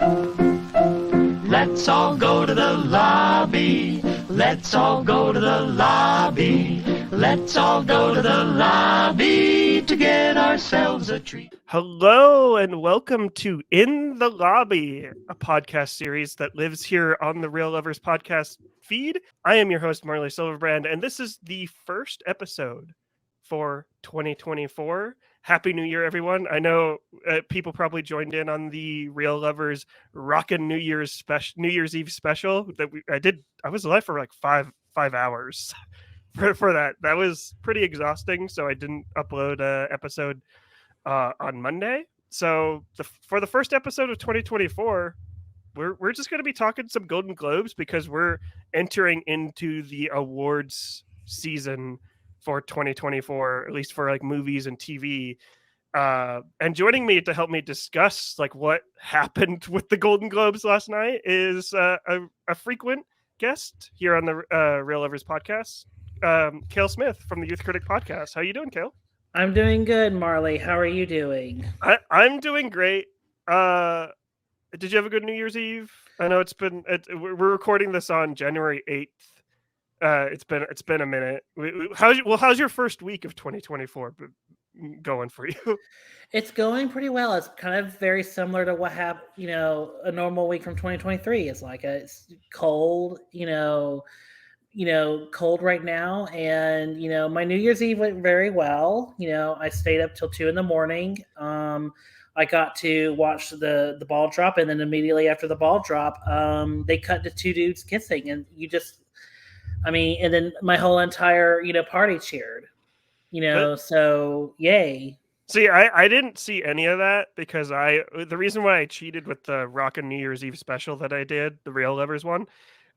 Let's all go to the lobby. Let's all go to the lobby. Let's all go to the lobby to get ourselves a treat. Hello and welcome to In the Lobby, a podcast series that lives here on the Real Lovers podcast feed. I am your host, Marley Silverbrand, and this is the first episode for 2024. Happy New Year, everyone. I know people probably joined in on the Real Lovers Rockin' New Year's Eve special that I did. I was live for like five hours for that. That was pretty exhausting, so I didn't upload an episode on Monday. So for the first episode of 2024, we're just going to be talking some Golden Globes because we're entering into the awards season for 2024, at least for like movies and TV. And joining me to help me discuss like what happened with the Golden Globes last night is a frequent guest here on the Real Lovers podcast, Kale Smith from the Youth Critic podcast. How you doing, Kale? I'm doing good, Marley. How are you doing? I'm doing great. Did you have a good New Year's Eve? I know we're recording this on January 8th. It's been a minute. How's your first week of 2024 going for you? It's going pretty well. It's kind of very similar to what happened, a normal week from 2023. It's like it's cold, cold right now. And, my New Year's Eve went very well. I stayed up till 2 a.m. I got to watch the ball drop. And then immediately after the ball drop, they cut to two dudes kissing. And and then my whole entire, party cheered, so yay. See, I didn't see any of that because the reason why I cheated with the Rockin' New Year's Eve special that I did, the Real Lovers one,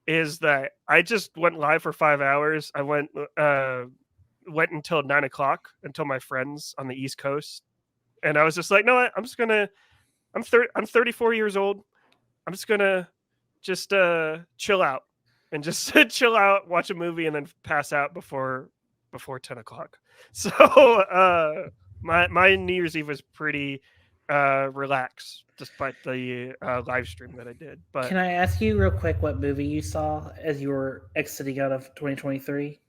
is that I just went live for 5 hours. I went until 9 o'clock until my friends on the East Coast. And I was just like, no, I'm 34 years old. I'm just gonna chill out and just chill out, watch a movie, and then pass out before 10 o'clock. So my New Year's Eve was pretty relaxed despite the live stream that I did. But can I ask you real quick what movie you saw as you were exiting out of 2023?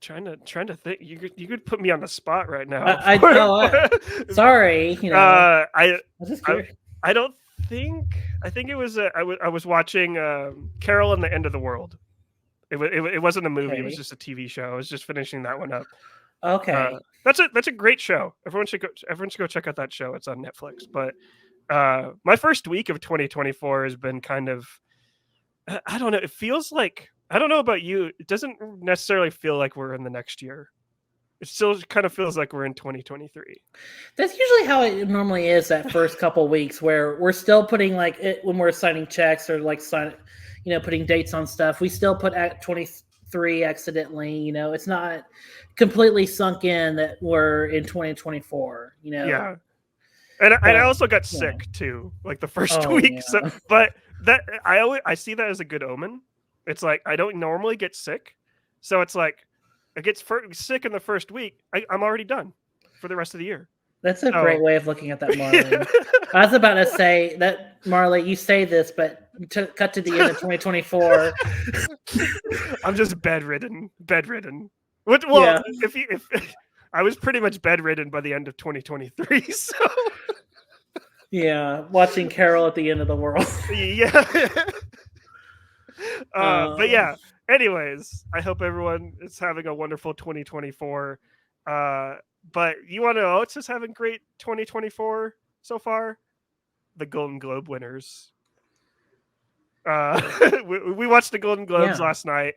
Trying to think. You could put me on the spot right now. Sorry. I don't think. I think it was. I was watching Carol and the End of the World. It wasn't a movie. Okay. It was just a TV show. I was just finishing that one up. Okay. That's a great show. Everyone should go check out that show. It's on Netflix. But my first week of 2024 has been kind of. I don't know. It feels like. I don't know about you. It doesn't necessarily feel like we're in the next year. It still kind of feels like we're in 2023. That's usually how it normally is that first couple weeks where we're still putting when we're signing checks or putting dates on stuff. We still put at 23 accidentally, it's not completely sunk in that we're in 2024, Yeah. And I also got sick too, like the first week. Yeah. So, but that I see that as a good omen. It's like I don't normally get sick, so it's like I get sick in the first week. I'm already done for the rest of the year. That's a great way of looking at that, Marley. I was about to say that, Marley. You say this, but cut to the end of 2024. I'm just bedridden. Well, yeah. If I was pretty much bedridden by the end of 2023, so yeah, watching Carol at the End of the World. Yeah. But yeah, anyways, I hope everyone is having a wonderful 2024. But you want to know what's just having great 2024 so far? The Golden Globe winners. We watched the Golden Globes last night.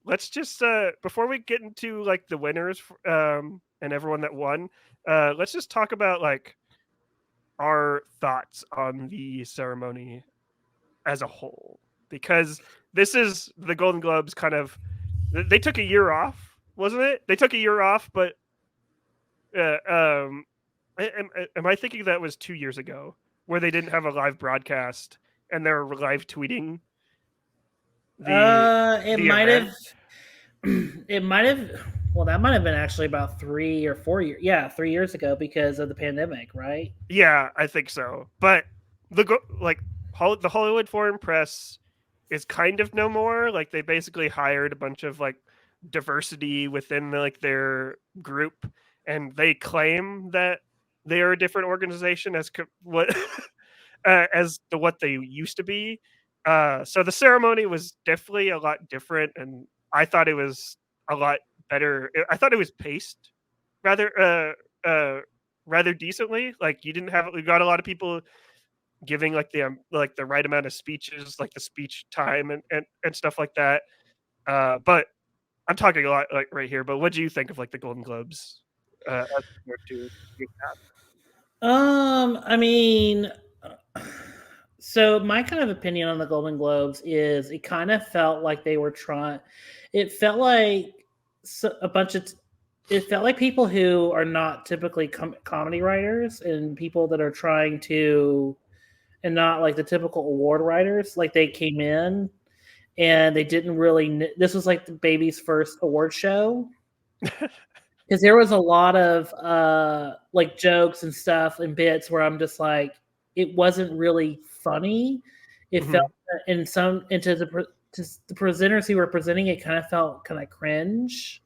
Let's just before we get into like the winners and everyone that won, let's just talk about like our thoughts on the ceremony as a whole. Because this is the Golden Globes kind of, they took a year off, wasn't it? They took a year off, but am I thinking that was 2 years ago where they didn't have a live broadcast and they're live tweeting? It might have. Well, that might have been actually about 3 or 4 years. Yeah, 3 years ago because of the pandemic, right? Yeah, I think so. But the Hollywood Foreign Press is kind of no more. Like they basically hired a bunch of like diversity within their group, and they claim that they are a different organization what as to what they used to be. So the ceremony was definitely a lot different, and I thought it was a lot better. I thought it was paced rather rather decently. Like we got a lot of people giving the right amount of speeches, like the speech time and stuff like that. But I'm talking a lot like right here. But what do you think of like the Golden Globes as compared to I mean, so my kind of opinion on the Golden Globes is it kind of felt like they were trying. It felt like it felt like people who are not typically comedy writers and people that are trying to, and not like the typical award writers, like they came in and they didn't really. This was like the baby's first award show. Because there was a lot of like jokes and stuff and bits where I'm just like, it wasn't really funny. It felt into the presenters who were presenting it kind of felt kind of cringe.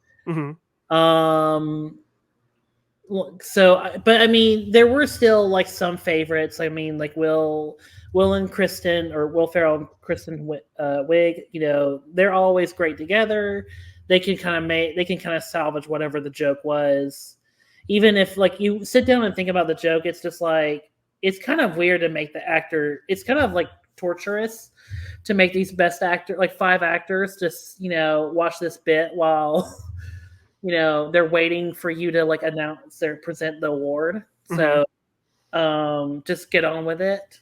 So, but I mean, there were still like some favorites. I mean, like Will and Kristen, or Will Ferrell and Kristen Wiig. You know, they're always great together. They can kind of salvage whatever the joke was, even if like you sit down and think about the joke. It's just like it's kind of weird to make the actor. It's kind of like torturous to make these best actor, like 5 actors, just watch this bit while they're waiting for you to like announce or present the award. So just get on with it,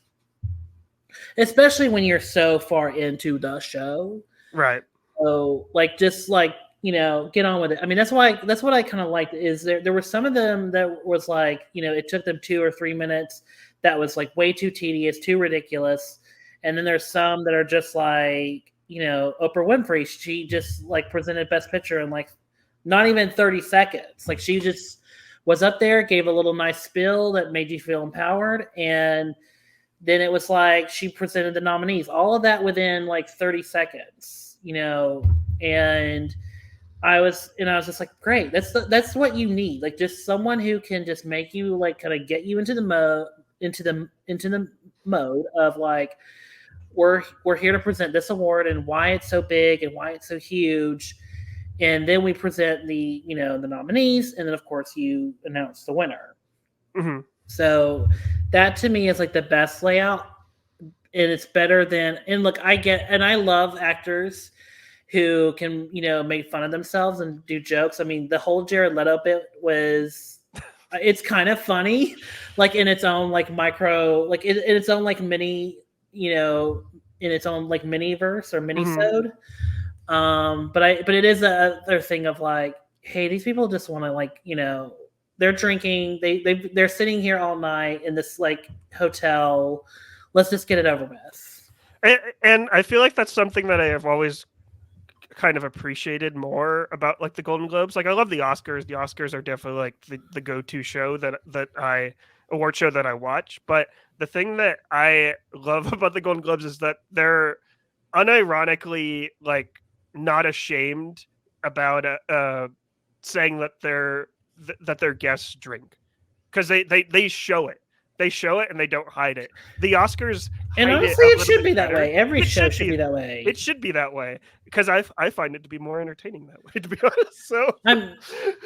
especially when you're so far into the show, right? So like just like get on with it. I mean, that's what I kind of liked is there were some of them that was like it took them 2 or 3 minutes that was like way too tedious, too ridiculous, and then there's some that are just like Oprah Winfrey. She just like presented Best Picture in like not even 30 seconds. Like she just was up there, gave a little nice spiel that made you feel empowered, and then it was like she presented the nominees. All of that within like 30 seconds, and I was just like, great. That's what you need. Like just someone who can just make you like kind of get you into the mode of like we're here to present this award and why it's so big and why it's so huge. And then we present the the nominees, and then of course you announce the winner. So that to me is like the best layout, and it's better than. And look, I love actors who can make fun of themselves and do jokes. I mean, the whole Jared Leto bit was it's kind of funny, like in its own like micro, like in its own like mini, in its own like mini verse or mini-sode. But it is a other thing of like, hey, these people just want to like, they're drinking, they're sitting here all night in this like hotel. Let's just get it over with. And I feel like that's something that I have always kind of appreciated more about like the Golden Globes. Like I love the Oscars. The Oscars are definitely like the go-to show award show that I watch. But the thing that I love about the Golden Globes is that they're unironically like not ashamed about saying that their guests drink, because they show it. They show it and they don't hide it. The Oscars, and honestly, it should be that way. Every show should be that way. It should be that way because I find it to be more entertaining that way, to be honest. So and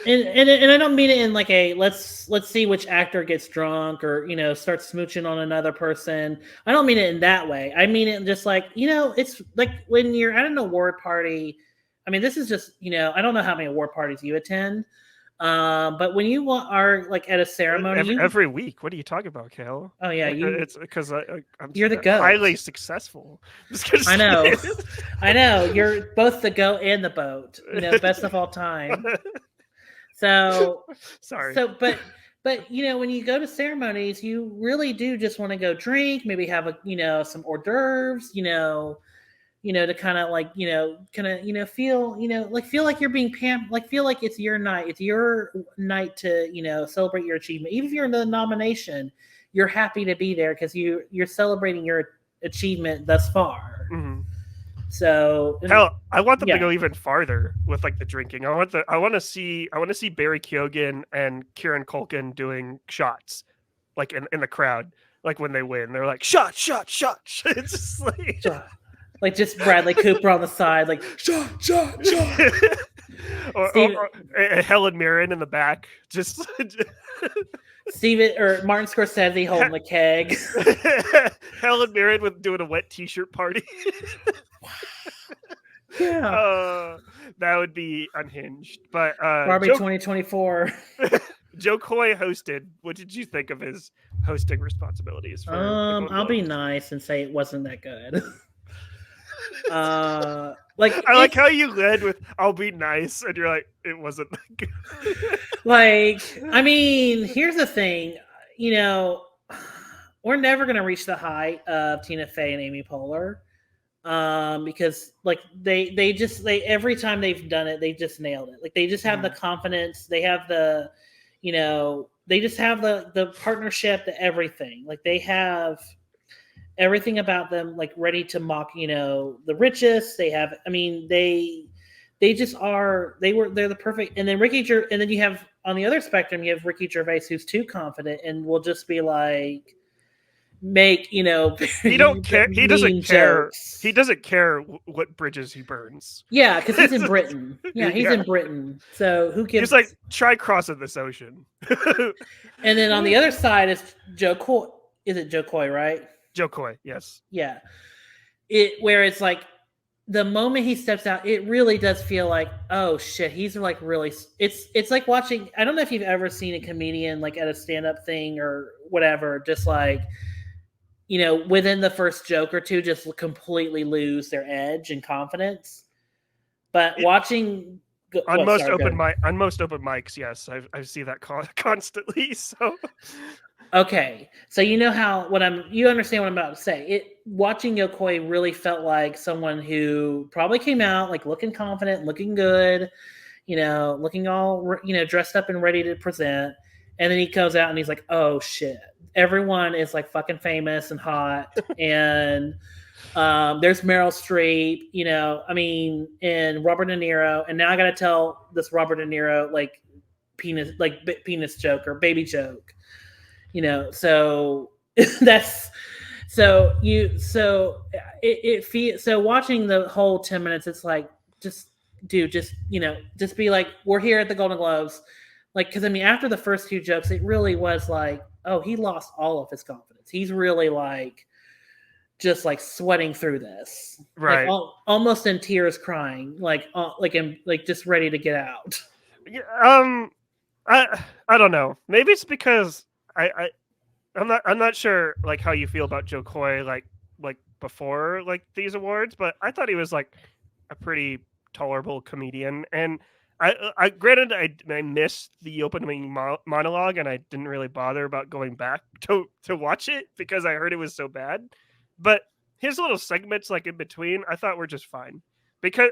I don't mean it in like a let's see which actor gets drunk or start smooching on another person. I don't mean it in that way. I mean it just like it's like when you're at an award party. I mean, this is just I don't know how many award parties you attend. But when you are like at a ceremony every week, what are you talking about, Kale? Oh yeah, it's because you're the goat. Highly successful. I know. You're both the goat and the boat. Best of all time. So sorry. So, but when you go to ceremonies, you really do just want to go drink, maybe have some hors d'oeuvres, to kind of like, feel like you're being feel like it's your night. It's your night to, celebrate your achievement. Even if you're in the nomination, you're happy to be there because you're celebrating your achievement thus far. Mm-hmm. So hell, I want them yeah. to go even farther with like the drinking. I want to see Barry Keoghan and Kieran Culkin doing shots, like in the crowd, like when they win, they're like shot. It's just like just Bradley Cooper on the side, like shot. or Helen Mirren in the back, just Steven or Martin Scorsese holding the keg. Helen Mirren with doing a wet t-shirt party. Yeah, that would be unhinged. But Barbie 2024. Joe Coy hosted. What did you think of his hosting responsibilities? For I'll be nice and say it wasn't that good. I like how you led with "I'll be nice," and you're like, it wasn't that good. Like, I mean, here's the thing. You know, we're never gonna reach the height of Tina Fey and Amy Poehler. Because like they every time they've done it, they just nailed it. Like they just have the confidence, they have the, you know, they just have the partnership, the everything. Like they have everything about them, like ready to mock, you know, the richest. They have, I mean, they just are. They're the perfect. And then and then you have on the other spectrum, you have Ricky Gervais, who's too confident and will just be like. Make he don't care. He doesn't care. Jokes. He doesn't care what bridges he burns. Yeah, because he's in Britain. Yeah, he's in Britain. So who gives? He's like, try crossing this ocean. And then on the other side is Joe Coy. Is it Joe Coy, right? Joe Coy, yes. Yeah. Where it's like the moment he steps out, it really does feel like, oh shit, he's like really. It's like watching. I don't know if you've ever seen a comedian like at a stand-up thing or whatever, just like. You know, within the first joke or two, just completely lose their edge and confidence. But watching on most open mics, yes, I see that constantly. So, okay, so you know you understand what I'm about to say. Watching Yokoi really felt like someone who probably came out like looking confident, looking good, you know, looking all dressed up and ready to present, and then he goes out and he's like, oh shit. Everyone is like fucking famous and hot, and there's Meryl Streep, you know. I mean, and Robert De Niro, and now I got to tell this Robert De Niro like penis joke or baby joke, you know. So that's it feels so. Watching the whole 10 minutes, it's like just be like, we're here at the Golden Globes, like because I mean, after the first few jokes, it really was like. Oh, he lost all of his confidence. He's really like, just like sweating through this, right? Like, almost in tears, crying, like just ready to get out. Yeah, I don't know. Maybe it's because I'm not sure like how you feel about Joe Coy like before like these awards, but I thought he was like a pretty tolerable comedian and. I granted I missed the opening monologue and I didn't really bother about going back to watch it because I heard it was so bad. But his little segments like in between I thought were just fine because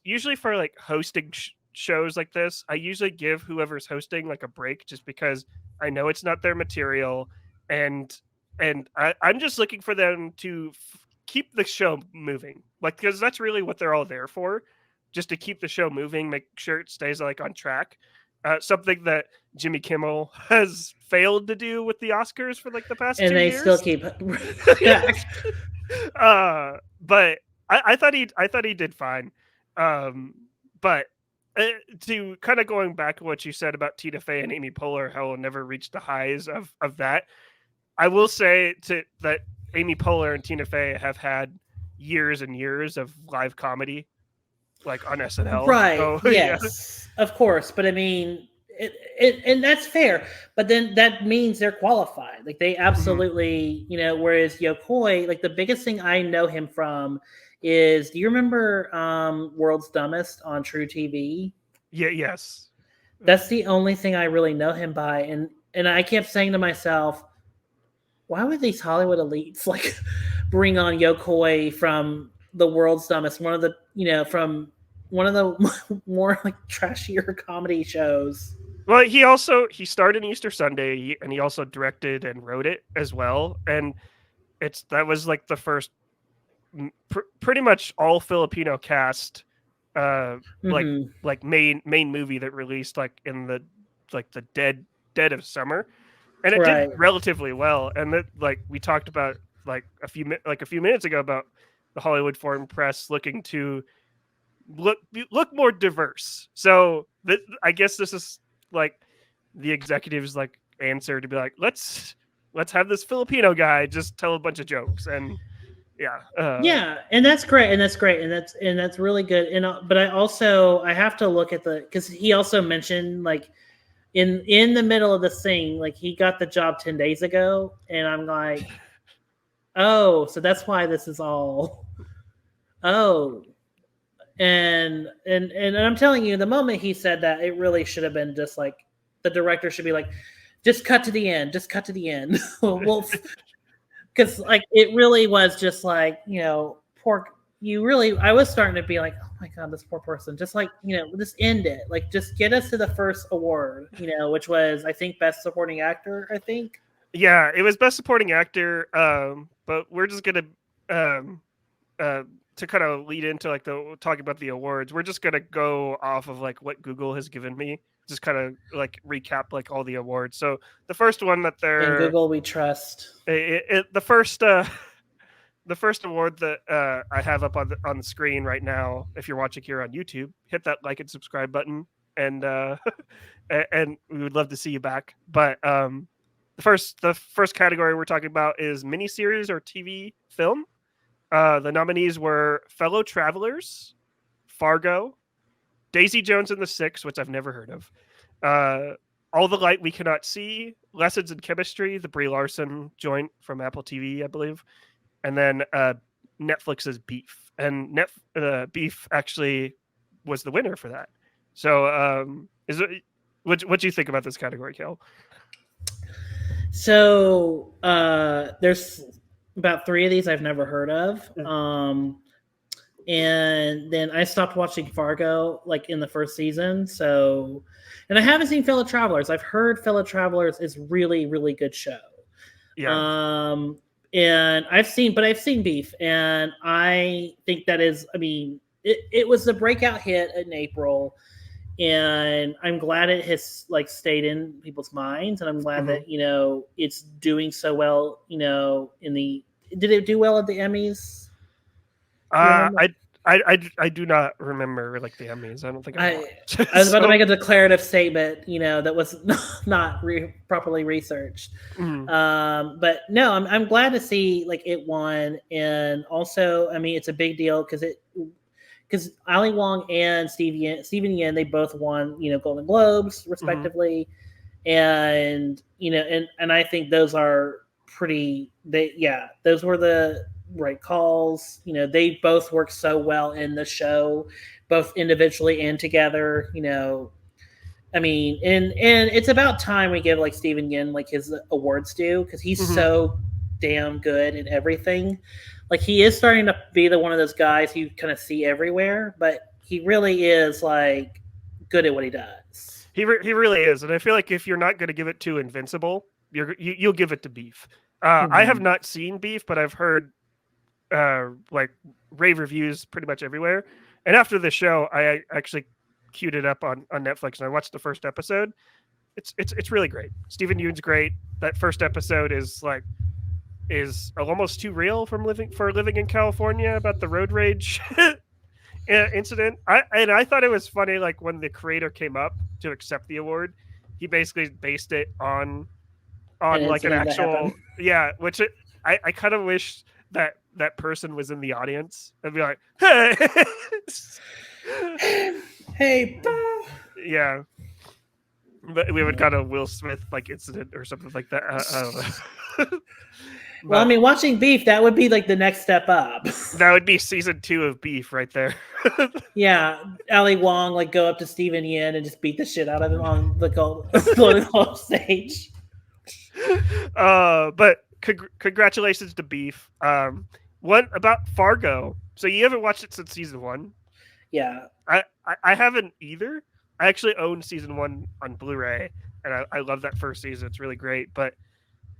usually for like hosting shows like this I usually give whoever's hosting like a break just because I know it's not their material and I'm just looking for them to keep the show moving like because that's really what they're all there for. Just to keep the show moving, make sure it stays like on track. Something that Jimmy Kimmel has failed to do with the Oscars for like the past 2 years. And they still keep. But I thought he did fine. But to kind of going back to what you said about Tina Fey and Amy Poehler, how we'll never reach the highs of that. I will say that Amy Poehler and Tina Fey have had years and years of live comedy. Like on SNL, right? So, yes, yeah. Of course. But I mean, and that's fair. But then that means they're qualified. Like they absolutely, you know. Whereas Yokoi, like the biggest thing I know him from is, do you remember World's Dumbest on True TV? Yeah. Yes. That's the only thing I really know him by, and I kept saying to myself, why would these Hollywood elites like bring on Yokoi from the World's Dumbest, one of the more like trashier comedy shows, Well, he starred in Easter Sunday, and he also directed and wrote it as well. And that was like the first, pretty much all Filipino cast, like Mm-hmm. main movie that released like in the dead of summer, and it did Right. relatively well. And that, like we talked about like a few minutes ago, about the Hollywood Foreign Press looking to look more diverse. So I guess this is like the executives like answer to be like, let's have this Filipino guy just tell a bunch of jokes. And yeah, Yeah, and that's great, and that's really good. And but I have to look at because he also mentioned like in the middle of the thing, like he got the job 10 days ago, and I'm like, oh, so that's why this is all. Oh, and I'm telling you, the moment he said that, it really should have been just like the director should be like, just cut to the end, well, because like it really was just like, poor. I was starting to be like, oh my god, this poor person. Just like, just end it. Like, just get us to the first award, which was, I think, best supporting actor. I think. Yeah, it was best supporting actor. But we're just gonna to kind of lead into like talking about the awards. We're just gonna go off of like what Google has given me. Just kind of like recap like all the awards. So the first one that In Google we trust. The first award that I have up on the screen right now, if you're watching here on YouTube, hit that like and subscribe button, and and we would love to see you back. But the first category we're talking about is miniseries or TV film. The nominees were Fellow Travelers, Fargo, Daisy Jones and the Six, which I've never heard of, All the Light We Cannot See, Lessons in Chemistry, the Brie Larson joint from Apple TV, I believe, and then Netflix's Beef. And Beef actually was the winner for that. So, what do you think about this category, Kale? So there's about 3 of these I've never heard of. And then I stopped watching Fargo like in the first season. So, and I haven't seen Fellow Travelers. I've heard Fellow Travelers is really, really good show. Yeah. And I've seen Beef, and I think that is, I mean, it was the breakout hit in April, and I'm glad it has like stayed in people's minds, and I'm glad that it's doing so well. Did it do well at the Emmys? I do not remember like the Emmys. I don't think I was about to make a declarative statement, that was not properly researched. But no, I'm glad to see like it won, and also, I mean, it's a big deal because Ali Wong and Steven Yeun, they both won, Golden Globes respectively, and and I think those are pretty. Those were the right calls. They both work so well in the show, both individually and together. I mean, and it's about time we give like Steven Yeun like his awards due, because he's so damn good at everything. Like, he is starting to be one of those guys you kind of see everywhere, but he really is like good at what he does. He really is, and I feel like if you're not going to give it to Invincible, you'll give it to Beef. I have not seen Beef, but I've heard like rave reviews pretty much everywhere. And after the show, I actually queued it up on Netflix, and I watched the first episode. It's really great. Steven Yeun's great. That first episode is almost too real for living in California, about the road rage incident. I thought it was funny, like when the creator came up to accept the award, he basically based it on like an actual which I kind of wish that person was in the audience and be like, hey, yeah. But we would kind of Will Smith like incident or something like that. I don't know. Well, I mean, watching Beef, that would be like the next step up. That would be season 2 of Beef right there. Yeah, Ali Wong like go up to Steven Yeun and just beat the shit out of him on the Golden Globe stage. But congratulations to Beef. What about Fargo? So you haven't watched it since season 1? Yeah, I haven't either. I actually own season 1 on Blu-ray, and I love that first season. It's really great. But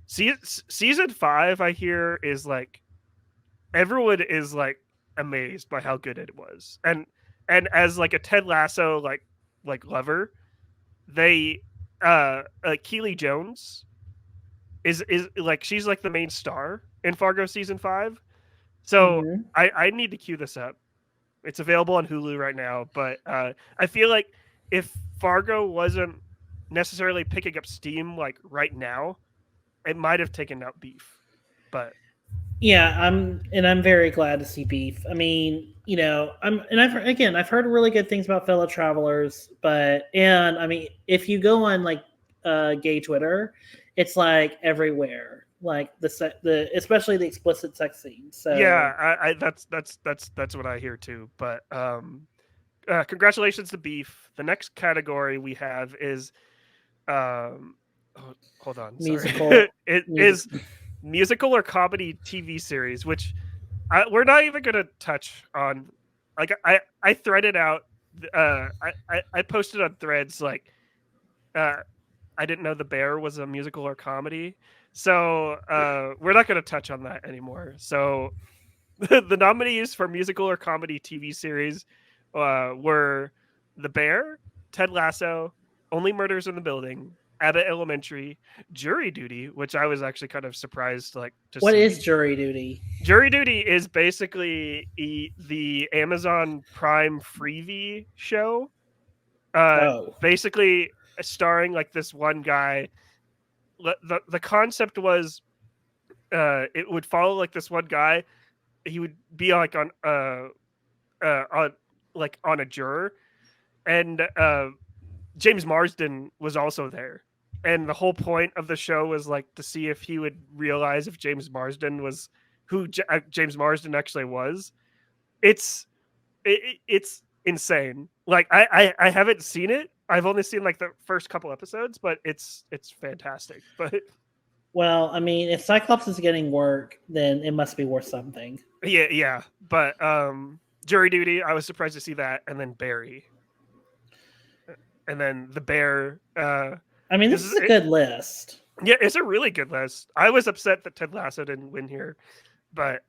season 5, I hear, is like everyone is like amazed by how good it was, and as like a Ted Lasso like lover, they Keely Jones is like she's like the main star in Fargo season 5. So Mhm. I need to queue this up. It's available on Hulu right now, but I feel like if Fargo wasn't necessarily picking up steam like right now, it might have taken out Beef. But Yeah, I'm very glad to see Beef. I mean, I've heard really good things about Fellow Travelers, and I mean, if you go on like gay Twitter, it's like everywhere, like the especially the explicit sex scenes. So yeah, I that's what I hear too. But congratulations to Beef. The next category we have is hold on, sorry. musical, It is music. musical or comedy TV series, which we're not even gonna touch on. Like I threaded out. I posted on Threads like uh, I didn't know The Bear was a musical or comedy, so we're not gonna touch on that anymore. So the nominees for musical or comedy TV series were The Bear, Ted Lasso, Only Murders in the Building, Abbott Elementary, Jury Duty, which I was actually kind of surprised like to What is see. jury duty? Jury Duty is basically the Amazon Prime freebie show. Oh, Basically starring like this one guy. The concept was it would follow like this one guy. He would be like on like on a juror, and James Marsden was also there. And the whole point of the show was like to see if he would realize if James Marsden was who James Marsden actually was. It's it's insane. Like I haven't seen it. I've only seen like the first couple episodes, but it's fantastic. But well, I mean, if Cyclops is getting work, then it must be worth something. yeah. But Jury Duty, I was surprised to see that, and then Barry, and then The Bear. I mean, this is a good list. Yeah, it's a really good list. I was upset that Ted Lasso didn't win here, but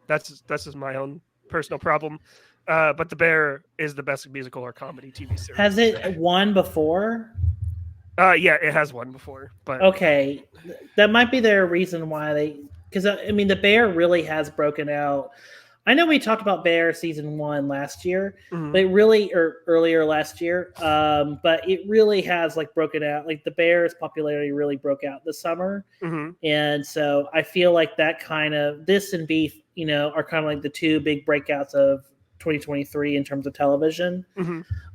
that's just my own personal problem. But The Bear is the best musical or comedy TV series. Has it won before? Yeah, it has won before, but Okay, that might be their reason why they. Because I mean, the Bear really has broken out. I know we talked about Bear season 1 last year, but it really or earlier last year. But it really has like broken out. Like the Bear's popularity really broke out this summer, and so I feel like that kind of this and Beef, are kind of like the two big breakouts of 2023 in terms of television.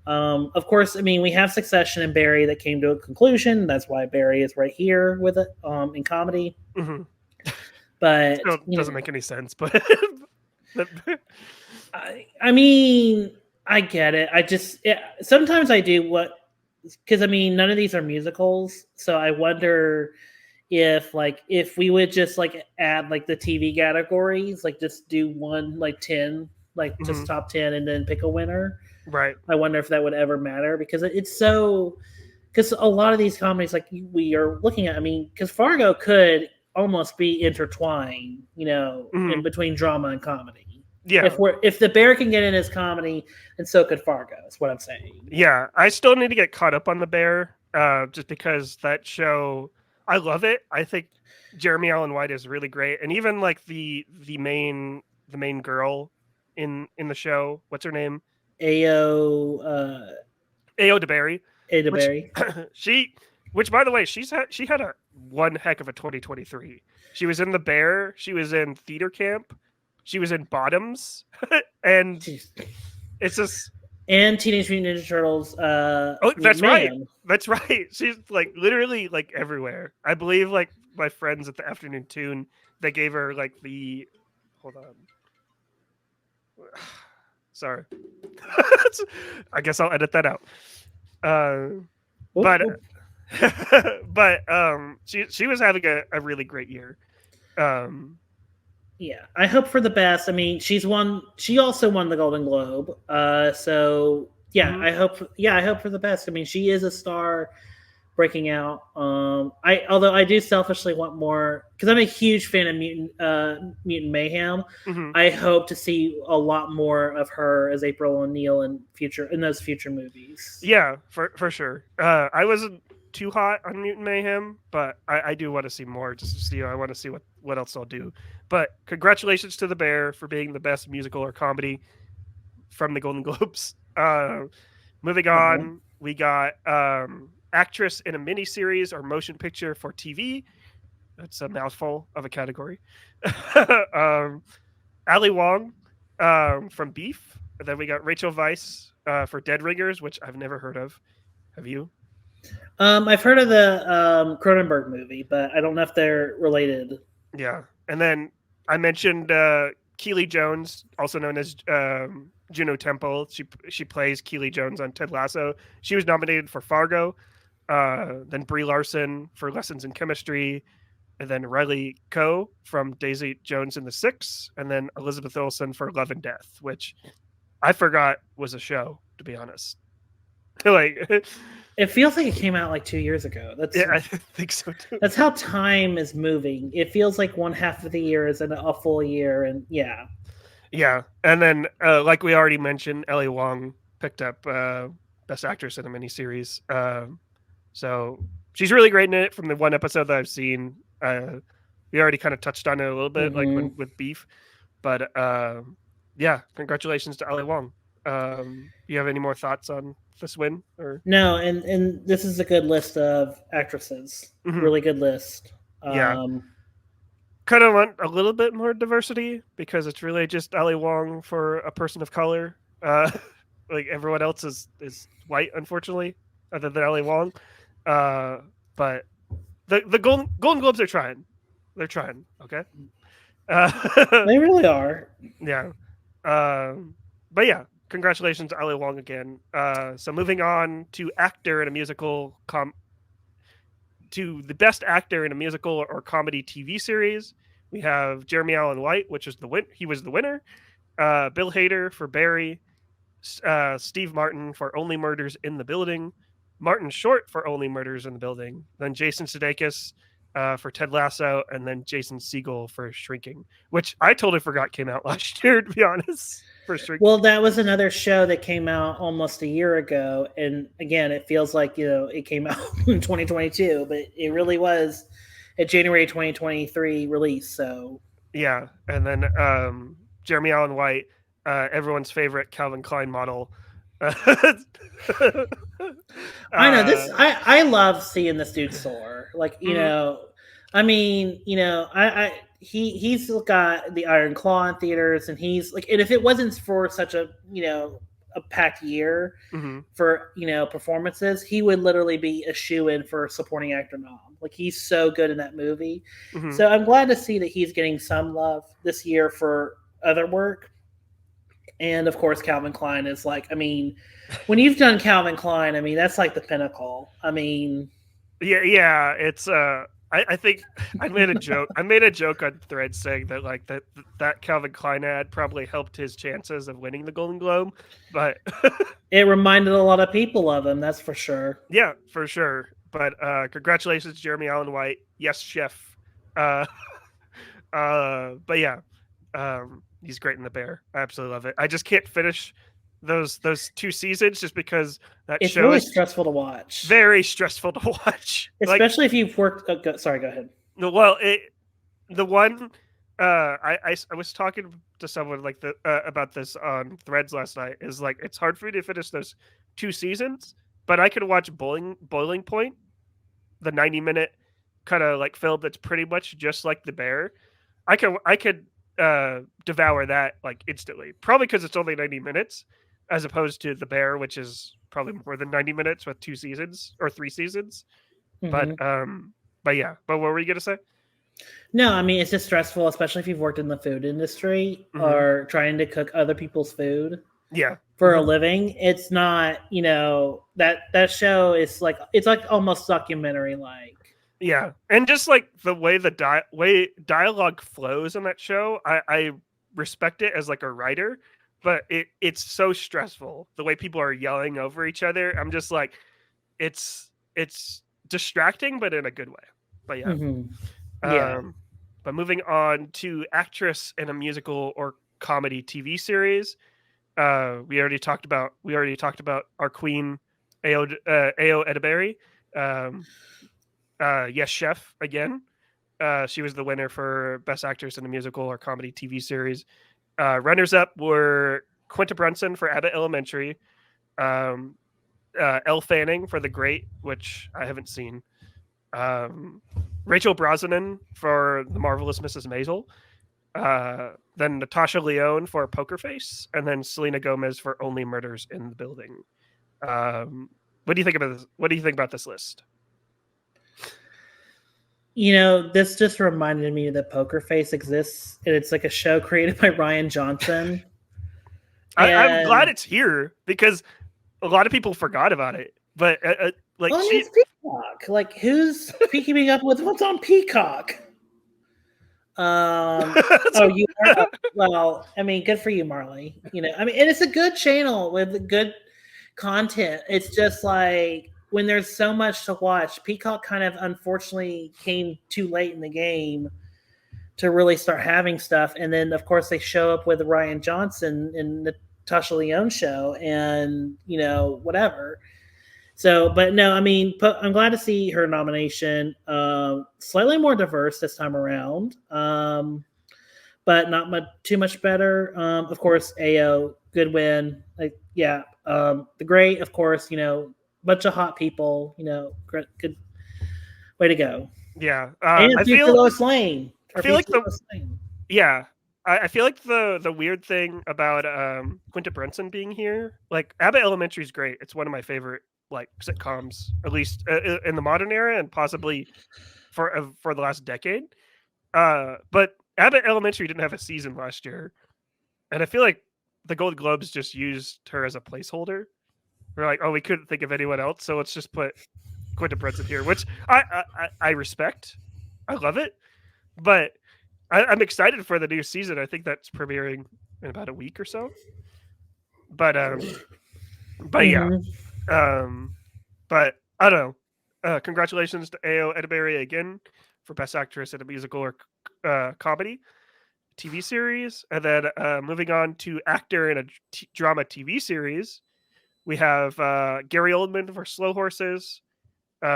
Of course, I mean we have Succession and Barry that came to a conclusion. That's why Barry is right here with it in comedy. But still doesn't make any sense. But I mean, I get it. Sometimes I do because I mean none of these are musicals, so I wonder if we would just like add like the TV categories, like just do one like 10, like just top 10 and then pick a winner. Right. I wonder if that would ever matter because it's so because a lot of these comedies like we are looking at, I mean, because Fargo could almost be intertwined, in between drama and comedy. Yeah. If the Bear can get in as comedy, and so could Fargo. Is what I'm saying. Yeah, I still need to get caught up on The Bear, just because that show, I love it. I think Jeremy Allen White is really great, and even like the main girl in the show, what's her name? Ayo DeBerry. DeBerry. Which by the way, she had a one heck of a 2023. She was in The Bear. She was in Theater Camp. She was in Bottoms, and it's just and Teenage Mutant Ninja Turtles. Oh, that's right. That's right. She's like literally like everywhere. I believe like my friends at the Afternoon Tune, they gave her like the. Hold on. Sorry. I guess I'll edit that out. But she was having a really great year. Yeah, I hope for the best. I mean, she also won the Golden Globe. So yeah, I hope for the best. I mean, she is a star breaking out. Although I do selfishly want more because I'm a huge fan of Mutant Mayhem. Mm-hmm. I hope to see a lot more of her as April O'Neil in those future movies. Yeah, for sure. I wasn't too hot on Mutant Mayhem, but I do want to see more. Just to see, I want to see what else I'll do. But congratulations to The Bear for being the best musical or comedy from the Golden Globes. Moving on, we got actress in a miniseries or motion picture for TV. That's a mouthful of a category. Ali Wong from Beef. And then we got Rachel Weisz for Dead Ringers, which I've never heard of. Have you? I've heard of the Cronenberg movie, but I don't know if they're related. Yeah. And then I mentioned Keely Jones, also known as Juno Temple. She plays Keely Jones on Ted Lasso. She was nominated for Fargo. Then Brie Larson for Lessons in Chemistry. And then Riley Coe from Daisy Jones and the Six. And then Elizabeth Olsen for Love and Death, which I forgot was a show, to be honest. Like, it feels like it came out like 2 years ago. Yeah, I think so too. That's how time is moving. It feels like one half of the year is a full year, and yeah. Yeah, and then like we already mentioned, Ellie Wong picked up Best Actress in a miniseries. So she's really great in it. From the one episode that I've seen, we already kind of touched on it a little bit, like with Beef. But yeah, congratulations to Ellie Wong. You have any more thoughts on this win? Or no, and this is a good list of actresses. Really good list. Yeah. Kind of want a little bit more diversity because it's really just Ali Wong for a person of color. Like everyone else is white, unfortunately, other than Ali Wong. But the Golden Globes are trying. They're trying. Okay. They really are. Yeah. But yeah, congratulations to Ali Wong again. So moving on to actor in a musical to the best actor in a musical or comedy TV series, we have Jeremy Allen White, which is he was the winner. Bill Hader for Barry, Steve Martin for Only Murders in the Building, Martin Short for Only Murders in the Building, then Jason Sudeikis for Ted Lasso, and then Jason Segel for Shrinking, which I totally forgot came out last year, to be honest. For Shrinking. Well, that was another show that came out almost a year ago, and again, it feels like it came out in 2022, but it really was a January 2023 release. So yeah, and then Jeremy Allen White, everyone's favorite Calvin Klein model. I know this. I love seeing this dude soar. Like I mean, he's got the Iron Claw in theaters, and he's like, and if it wasn't for such a a packed year for performances, he would literally be a shoo-in for supporting actor nom. Like he's so good in that movie. So I'm glad to see that he's getting some love this year for other work. And of course, Calvin Klein is like, I mean, when you've done Calvin Klein, I mean, that's like the pinnacle. I mean, yeah, it's I think I made a joke. I made a joke on Threads saying that like that Calvin Klein ad probably helped his chances of winning the Golden Globe, but it reminded a lot of people of him. That's for sure. Yeah, for sure. But congratulations, Jeremy Allen White. Yes, chef. But yeah, he's great in The Bear. I absolutely love it. I just can't finish those 2 seasons just because it's show really is stressful to watch. Very stressful to watch, especially if you've worked. Sorry, go ahead. No, well, the one I was talking to someone like about this on Threads last night. Is like it's hard for me to finish those 2 seasons, but I could watch Boiling Point, the 90-minute kind of like film that's pretty much just like The Bear. I could devour that like instantly, probably because it's only 90 minutes as opposed to The Bear, which is probably more than 90 minutes with 2 seasons or 3 seasons. But yeah, but what were you gonna say? No, I mean, it's just stressful, especially if you've worked in the food industry or trying to cook other people's food for a living. It's not, that show is like, it's like almost documentary like. Yeah, and just like the way way dialogue flows in that show, I respect it as like a writer but it's so stressful. The way people are yelling over each other, I'm just like, it's distracting, but in a good way. But yeah. Yeah. But moving on to actress in a musical or comedy TV series. We already talked about our queen, Ao Edebiri. Yes, Chef again. She was the winner for Best Actress in a Musical or Comedy TV Series. Runners up were Quinta Brunson for Abbott Elementary, Elle Fanning for The Great, which I haven't seen, Rachel Brosnahan for The Marvelous Mrs. Maisel, then Natasha Lyonne for Poker Face, and then Selena Gomez for Only Murders in the Building. What do you think about this? What do you think about this list? This just reminded me that Poker Face exists, and it's like a show created by Ryan Johnson. I'm glad it's here because a lot of people forgot about it. But it's Peacock. Like, who's keeping up with what's on Peacock? You are. Well, I mean, good for you, Marley. And it's a good channel with good content. It's just like when there's so much to watch, Peacock kind of unfortunately came too late in the game to really start having stuff. And then, of course, they show up with Ryan Johnson in the Natasha Lyonne show and, whatever. So, but no, I mean, I'm glad to see her nomination. Slightly more diverse this time around, but not too much better. Of course, AO, good win. The Great, of course, bunch of hot people, good way to go. Yeah. And I feel Lois Lane. I feel like I feel like the weird thing about Quinta Brunson being here, like Abbott Elementary is great. It's one of my favorite like sitcoms, at least in the modern era, and possibly for the last decade. But Abbott Elementary didn't have a season last year, and I feel like the Golden Globes just used her as a placeholder. We're like, oh, we couldn't think of anyone else, so let's just put Quinta Brunson here, which I respect. I love it, but I'm excited for the new season. I think that's premiering in about a week or so. But yeah. But I don't know. Congratulations to Ao Edebiri again for Best Actress in a Musical or Comedy TV Series. And then moving on to Actor in a Drama TV Series, we have Gary Oldman for Slow Horses,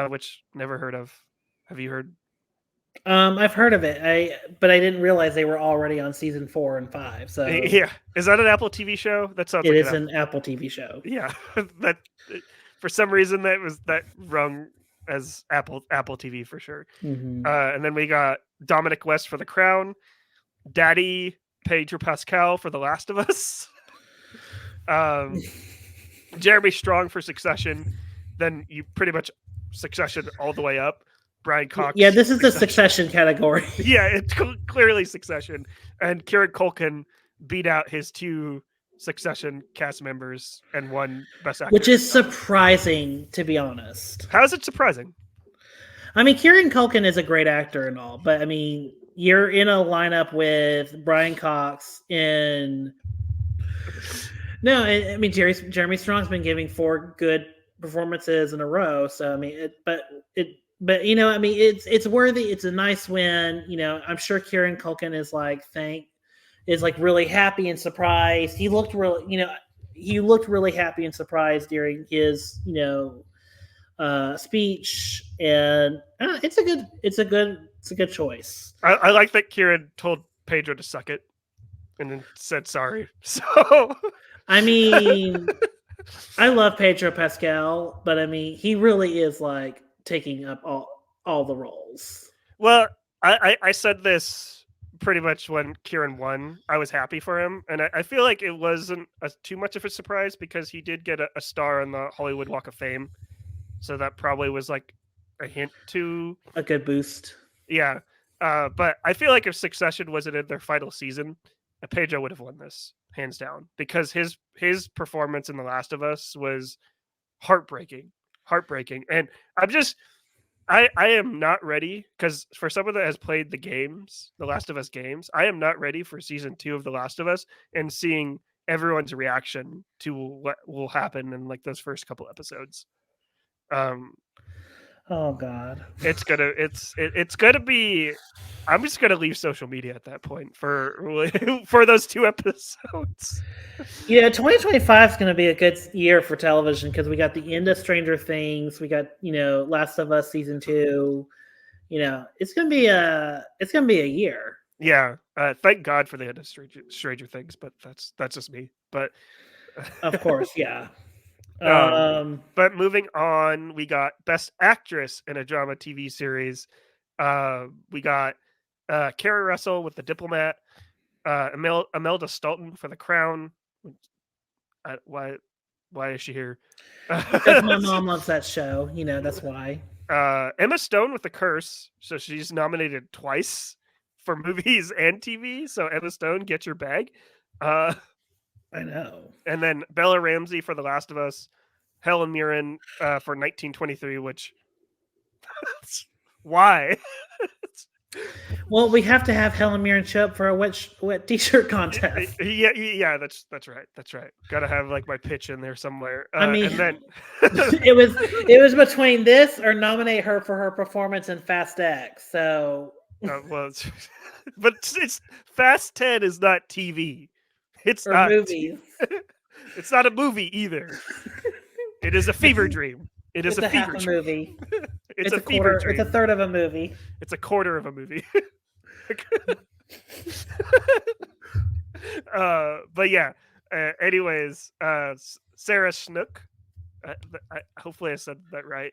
which never heard of. Have you heard? I've heard of it. But I didn't realize they were already on season 4 and 5. So yeah, is that an Apple TV show? That sounds. It is an Apple TV show. Yeah, that for some reason that rung as Apple TV for sure. Mm-hmm. And then we got Dominic West for The Crown, Daddy Pedro Pascal for The Last of Us, Jeremy Strong for Succession. Then you pretty much Succession all the way up. Brian Cox. Yeah, this is the Succession category. Yeah, it's clearly Succession. And Kieran Culkin beat out his 2 Succession cast members and won Best Actor. Which is surprising, to be honest. How is it surprising? I mean, Kieran Culkin is a great actor and all, but I mean, you're in a lineup with Brian Cox and... No, I mean, Jeremy Strong's been giving 4 good performances in a row, so I mean, But I mean, it's worthy. It's a nice win. I'm sure Kieran Culkin is like really happy and surprised. He looked really happy and surprised during his speech, and it's a good choice. I like that Kieran told Pedro to suck it, and then said sorry. So I mean, I love Pedro Pascal, but I mean, he really is like taking up all the roles. Well, I said this pretty much when Kieran won. I was happy for him, and I feel like it wasn't too much of a surprise because he did get a star on the Hollywood Walk of Fame, so that probably was like a hint to a good boost. Yeah, but I feel like if Succession wasn't in their final season, Pedro would have won this hands down because his performance in The Last of Us was heartbreaking, and I am not ready because for someone that has played the Last of Us games, I am not ready for season 2 of The Last of Us and seeing everyone's reaction to what will happen in like those first couple episodes. Oh God, it's gonna be. I'm just gonna leave social media at that point for those 2 episodes. 2025 is going to be a good year for television because we got the end of Stranger Things, we got Last of Us season 2. It's gonna be a year. Yeah, thank God for the end of Stranger Things, but that's just me. But Of course, yeah. But moving on, we got Best Actress in a Drama TV Series. We got Kara Russell with The Diplomat, Imelda Staunton for The Crown. Why is she here? Because my mom loves that show. That's why. Emma Stone with The Curse. So she's nominated twice for movies and TV. So Emma Stone, get your bag. I know. And then Bella Ramsey for The Last of Us. Helen Mirren for 1923, which why? Well, we have to have Helen Mirren show up for a wet t-shirt contest. Yeah, that's right. Got to have like my pitch in there somewhere. And then it was between this or nominate her for her performance in Fast X. So but it's Fast 10 is not TV. It's not movies. It's not a movie either. It is a fever dream. It's a fever dream. Movie. It's a fever dream. It's a third of a movie. It's a quarter of a movie. But yeah. Anyways, Sarah Snook. Hopefully I said that right.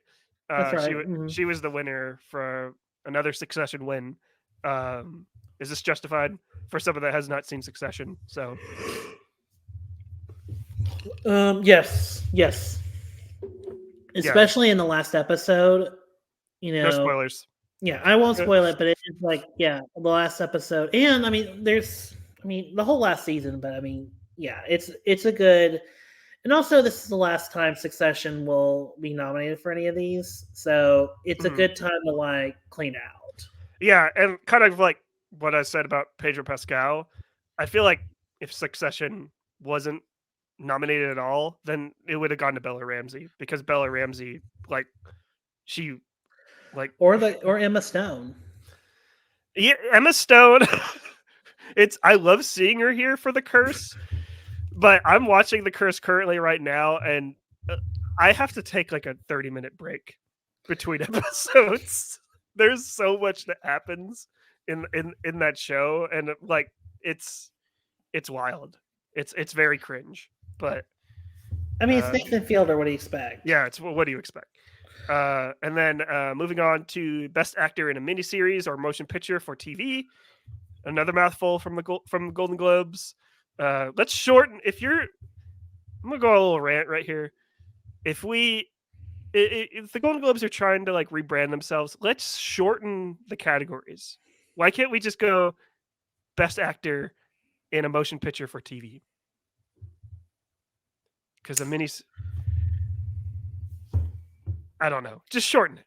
That's right. She was the winner for another Succession win. Is this justified for someone that has not seen Succession? So. Yes. Especially in the last episode, No spoilers. Yeah, I won't spoil it, but it's like, the last episode, and the whole last season. But it's a good, and also this is the last time Succession will be nominated for any of these, so it's a good time to like clean out. Yeah, and kind of like what I said about Pedro Pascal, I feel like if Succession wasn't nominated at all, then it would have gone to Bella Ramsey, because Bella Ramsey, like, she, like, or Emma Stone. Yeah, Emma Stone. I love seeing her here for The Curse, but I'm watching The Curse currently right now, and I have to take like a 30-minute break between episodes. There's so much that happens in that show, and like it's wild. It's very cringe. But it's Nathan Fielder. What do you expect? Yeah, what do you expect? And then moving on to Best Actor in a Miniseries or Motion Picture for TV. Another mouthful from the Golden Globes. Let's shorten. I'm gonna go a little rant right here. If the Golden Globes are trying to like rebrand themselves, let's shorten the categories. Why can't we just go Best Actor in a Motion Picture for TV? Because I don't know. Just shorten it.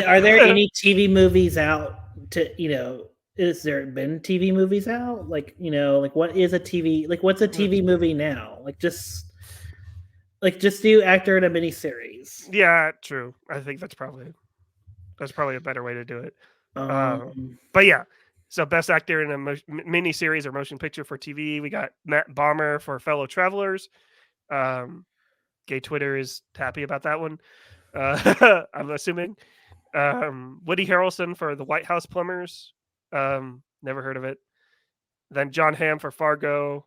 Are there any TV movies out has there been TV movies out? Like, what is a TV, like what's a TV movie now? Like just do actor in a miniseries. Yeah, true. I think that's probably a better way to do it. But yeah. So Best Actor in a Miniseries or Motion Picture for TV, we got Matt Bomer for Fellow Travelers. Gay Twitter is happy about that one. I'm assuming. Woody Harrelson for The White House Plumbers. Never heard of it. Then John Hamm for Fargo.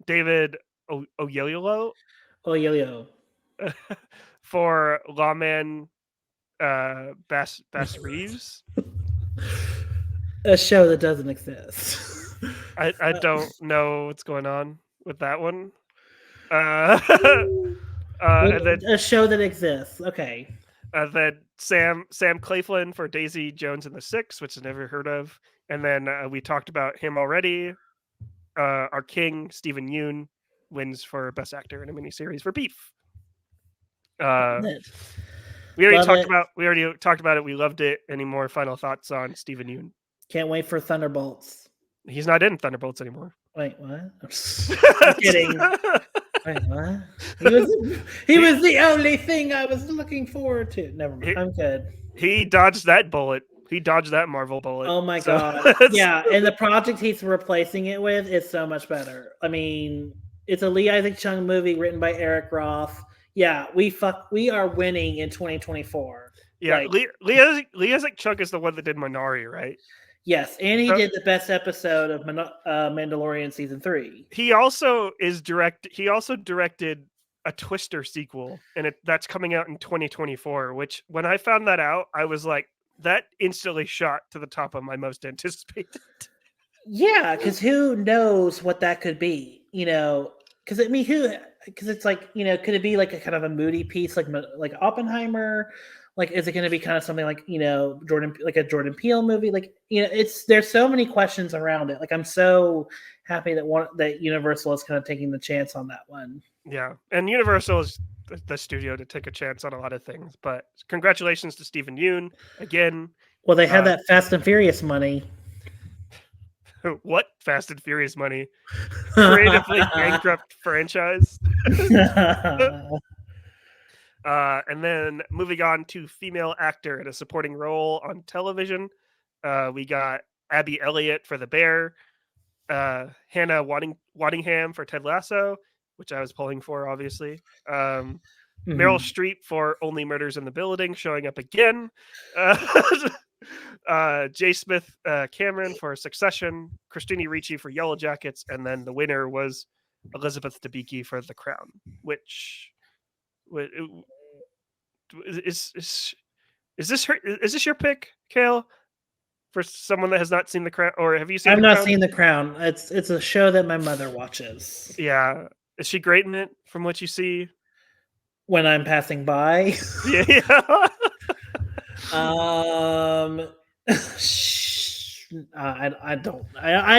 David Oyelowo for Lawman Bass Reeves. A show that doesn't exist. I don't know what's going on with that one. And then a show that exists. Okay. Then Sam Claflin for Daisy Jones and the Six, which I've never heard of. And then we talked about him already. Our king, Stephen Yeun, wins for Best Actor in a Miniseries for Beef. We already talked about it. We loved it. Any more final thoughts on Stephen Yeun? Can't wait for Thunderbolts. He's not in Thunderbolts anymore. Wait, what? I'm kidding. Wait, what? He was the only thing I was looking forward to. Never mind. I'm good. He dodged that bullet. He dodged that Marvel bullet. Oh my god. Yeah, and the project he's replacing it with is so much better. I mean, it's a Lee Isaac Chung movie written by Eric Roth. Yeah, we are winning in 2024. Yeah, like, Lee Isaac Chung is the one that did Minari, right? Yes, and he did the best episode of Mandalorian season 3. He also directed a Twister sequel, and that's coming out in 2024. Which, when I found that out, I was like, that instantly shot to the top of my most anticipated. Yeah, because who knows what that could be? You know, because I mean, because it's like, you know, could it be like a kind of a moody piece, like Oppenheimer? Like, is it going to be kind of something like, you know, a Jordan Peele movie? Like, you know, there's so many questions around it. Like, I'm so happy that Universal is kind of taking the chance on that one. Yeah, and Universal is the studio to take a chance on a lot of things. But congratulations to Stephen Yeun again. Well, they had that Fast and Furious money. What Fast and Furious money? Creatively bankrupt franchise. And then moving on to female actor in a supporting role on television, we got Abby Elliott for The Bear, Hannah Waddingham for Ted Lasso, which I was pulling for, obviously. Meryl Streep for Only Murders in the Building, showing up again. J. Smith Cameron for Succession, Christina Ricci for Yellow Jackets, and then the winner was Elizabeth Debicki for The Crown, which is this your pick, Kale? For someone that has not seen The Crown, or have you seen? I've not seen The Crown. It's a show that my mother watches. Yeah, is she great in it? From what you see, when I'm passing by. Yeah. I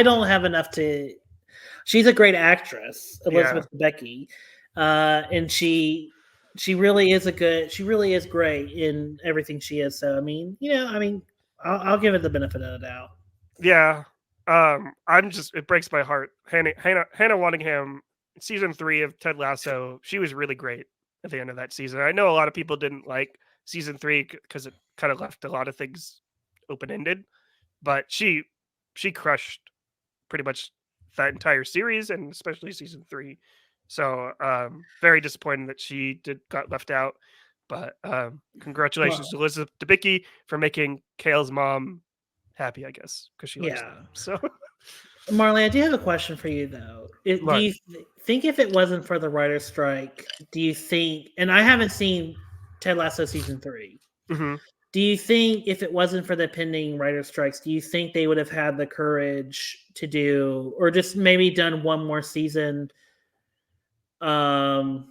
don't have enough to. She's a great actress, Elizabeth Debicki, and she really is great in everything she is. So I mean, I'll give it the benefit of the doubt. Yeah, it breaks my heart. Hannah Waddingham, season 3 of Ted Lasso, she was really great at the end of that season. I know a lot of people didn't like season 3 because it kind of left a lot of things open-ended, but she crushed pretty much that entire series, and especially season 3. So very disappointed that she got left out, but congratulations to Elizabeth Debicki for making Kale's mom happy, I guess, because she likes them. So Marley, I do have a question for you though. Do you think if it wasn't for the writer's strike, do you think, and I haven't seen Ted Lasso season 3, do you think if it wasn't for the pending writer's strikes, do you think they would have had the courage to do, or just maybe done one more season? Do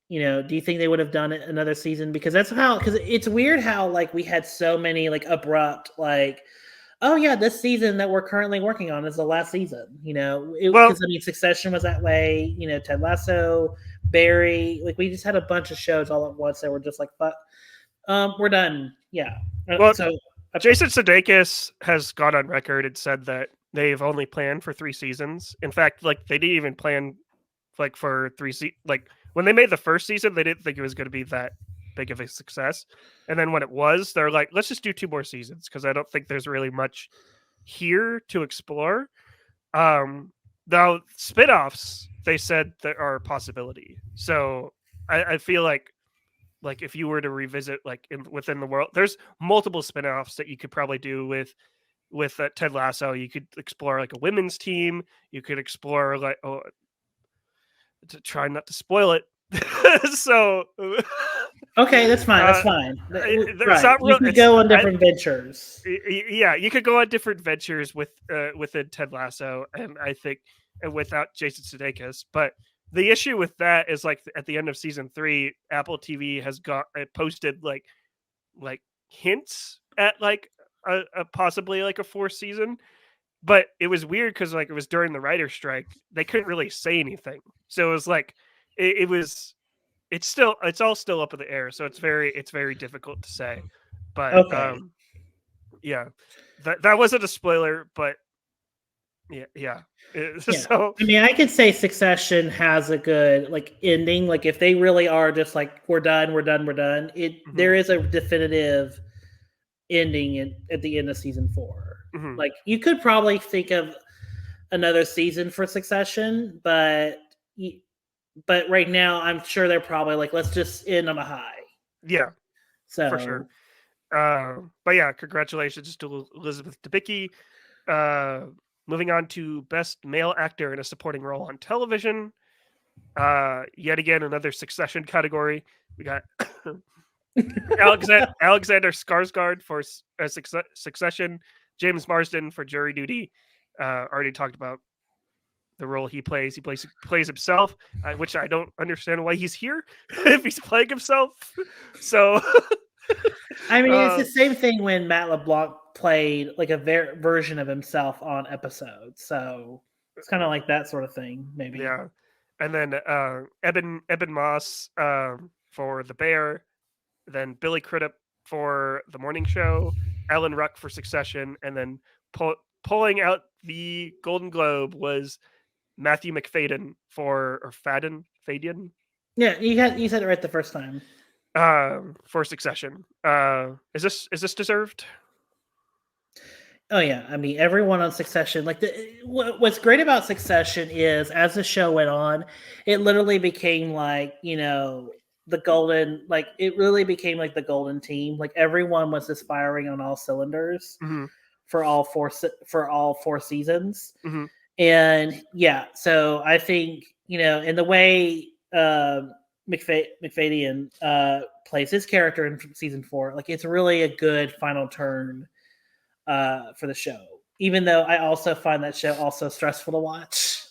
you think they would have done it another season? Because it's weird how like we had so many like abrupt, like, oh yeah, this season that we're currently working on is the last season. Because Succession was that way. Ted Lasso, Barry, like we just had a bunch of shows all at once that were just like, but we're done. Yeah. Well, so Jason Sudeikis has gone on record and said that they've only planned for 3 seasons. In fact, like they didn't even plan like for 3 like when they made the first season, they didn't think it was going to be that big of a success. And then when it was, they're like, let's just do 2 more seasons because I don't think there's really much here to explore. Now spinoffs, they said there are a possibility. So I feel like if you were to revisit within the world, there's multiple spinoffs that you could probably do with Ted Lasso. You could explore like a women's team. You could explore to try not to spoil it. So okay, that's fine. That's fine. Right. You could go on different ventures. Yeah, you could go on different ventures within Ted Lasso, and I think without Jason Sudeikis. But the issue with that is like at the end of season 3, Apple TV has posted like hints at like a possibly like a 4th season. But it was weird because like it was during the writer's strike, they couldn't really say anything. So it was like it's all still up in the air. So it's very difficult to say. But okay. Yeah, that wasn't a spoiler, but Yeah. Yeah. So I mean, I could say Succession has a good like ending. Like if they really are just like we're done, there is a definitive ending at the end of season 4. Like you could probably think of another season for Succession, but right now I'm sure they're probably like let's just end on a high. Yeah, So for sure. But yeah, congratulations to Elizabeth Debicki. Moving on to Best Male Actor in a Supporting Role on Television. Yet again, another Succession category. We got Alexander Skarsgård for Succession, James Marsden for Jury Duty. Already talked about the role he plays. He plays himself, which I don't understand why he's here if he's playing himself. So, I mean, it's the same thing when Matt LeBlanc played like a version of himself on episodes. So it's kind of like that sort of thing, maybe. Yeah, and then Eben Moss for The Bear, then Billy Crudup for The Morning Show, Alan Ruck for Succession, and then pulling out the Golden Globe was Matthew McFadden or Fadden. Yeah, you said it right the first time. For Succession. Is this deserved? Oh yeah, I mean everyone on Succession. Like what's great about Succession is as the show went on, it literally became like the golden. Like it really became like the golden team. Like everyone was just firing on all cylinders for all four seasons. And yeah, so I think in the way McFadden plays his character in season 4, like it's really a good final turn for the show. Even though I also find that show also stressful to watch.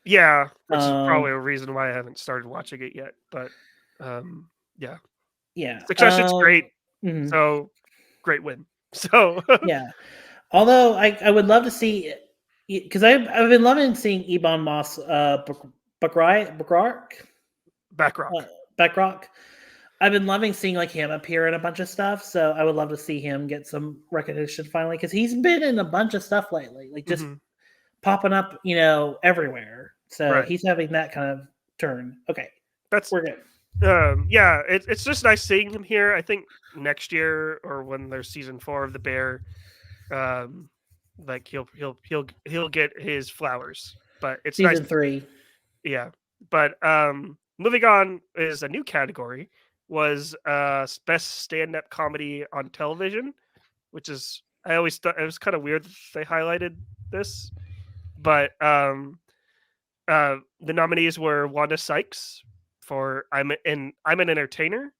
Yeah, which is probably a reason why I haven't started watching it yet. But yeah, Succession's great. So great win. So yeah, although I would love to see, because I've been loving seeing Ebon Moss Backrock. I've been loving seeing like him appear in a bunch of stuff, so I would love to see him get some recognition finally because he's been in a bunch of stuff lately, like just popping up, everywhere. So he's having that kind of turn. Okay, we're good. Yeah, it's just nice seeing him here. I think next year or when there's season 4 of The Bear, like he'll get his flowers. But it's season nice. 3. Yeah, but moving on is a new category. Was best stand-up comedy on television, which is I always thought it was kind of weird that they highlighted this, but the nominees were Wanda Sykes for I'm an Entertainer.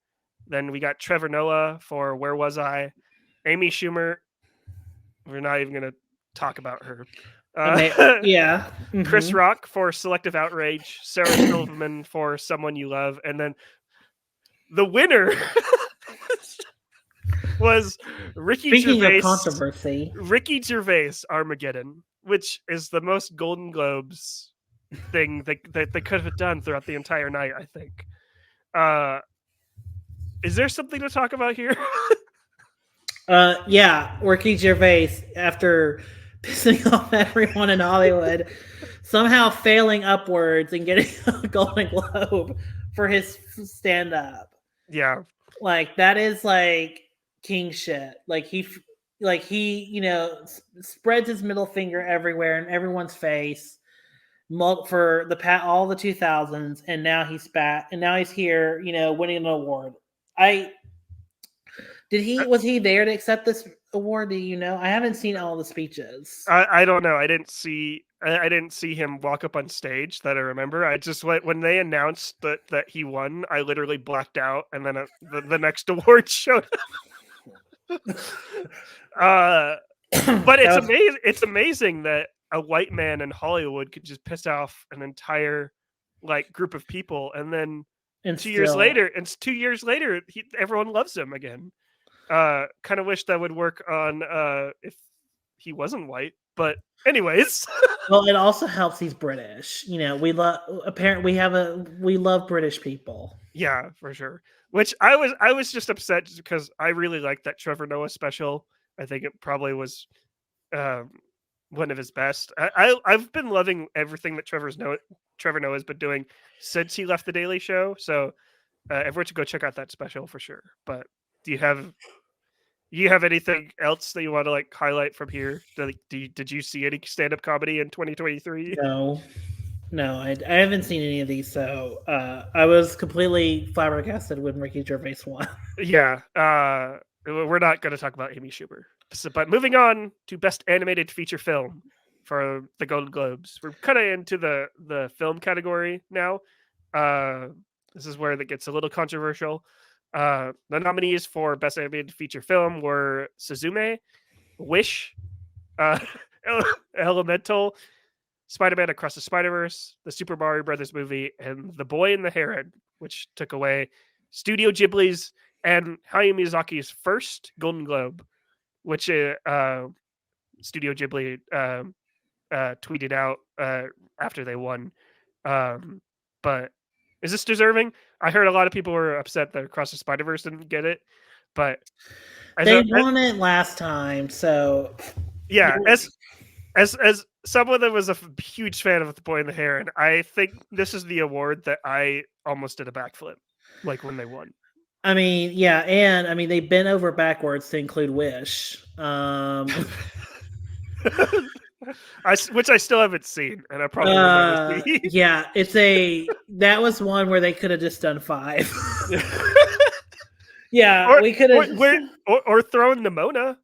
Then we got Trevor Noah for Where Was I? Amy Schumer. We're not even going to talk about her. Yeah. Chris Rock for Selective Outrage. Sarah Silverman for Someone You Love. And then the winner was Ricky Gervais. Of controversy. Ricky Gervais Armageddon, which is the most Golden Globes thing that they could have done throughout the entire night, I think. Is there something to talk about here? Yeah, Ricky Gervais, after pissing off everyone in Hollywood, somehow failing upwards and getting a Golden Globe for his stand-up. Yeah, like that is like king shit. Like he spreads his middle finger everywhere in everyone's face for all the 2000s, and now he's back, and now he's here, winning an award. Was he there to accept this award? Do you know? I haven't seen all the speeches. I don't know. I didn't see him walk up on stage that I remember. I just when they announced that he won, I literally blacked out, and then the next award showed up. But it's amazing that a white man in Hollywood could just piss off an entire group of people, and then 2 years later, everyone loves him again. Kind of wish that would work on if he wasn't white, but anyways. Well, it also helps he's British. We love British people. Yeah, for sure. Which I was just upset just because I really liked that Trevor Noah special. I think it probably was one of his best. I've been loving everything that Trevor Noah's been doing since he left the Daily Show. So everyone should go check out that special for sure. But do you have anything else that you want to like highlight from here? Did you see any stand-up comedy in 2023? No, I haven't seen any of these, so I was completely flabbergasted when Ricky Gervais won. Yeah, we're not going to talk about Amy Schumer. So, but moving on to Best Animated Feature Film for the Golden Globes. We're kind of into the film category now. This is where it gets a little controversial. The nominees for Best Animated Feature Film were Suzume, Wish, uh, Elemental, Spider-Man Across the Spider-Verse, the Super Mario Brothers movie, and The Boy and the Heron, which took away Studio Ghibli's and Hayao Miyazaki's first Golden Globe, which Studio Ghibli tweeted out after they won. But is this deserving? I heard a lot of people were upset that Across the Spider-Verse didn't get it, but they won it last time, so yeah. As someone that was a huge fan of The Boy and the Heron, I think this is the award that I almost did a backflip, like when they won. I mean, yeah, and I mean they bent over backwards to include Wish, which I still haven't seen, and I probably will never see. Yeah, that was one where they could have just done 5. Yeah, we could have or thrown Nimona.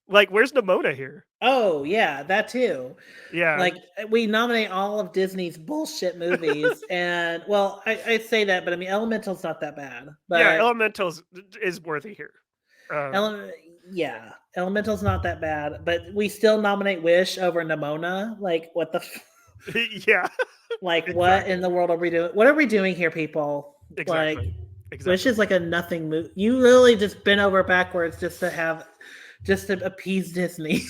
Like, where's Nimona here? Oh yeah, that too. Yeah, like we nominate all of Disney's bullshit movies, and well, I say that, but I mean, Elemental's not that bad. But yeah, Elemental's is worthy here. Elemental's not that bad, but we still nominate Wish over Nimona. Like, what the? Yeah. Like, exactly. What in the world are we doing? What are we doing here, people? Exactly. Like, Wish is like a nothing movie. You literally just bent over backwards just to appease Disney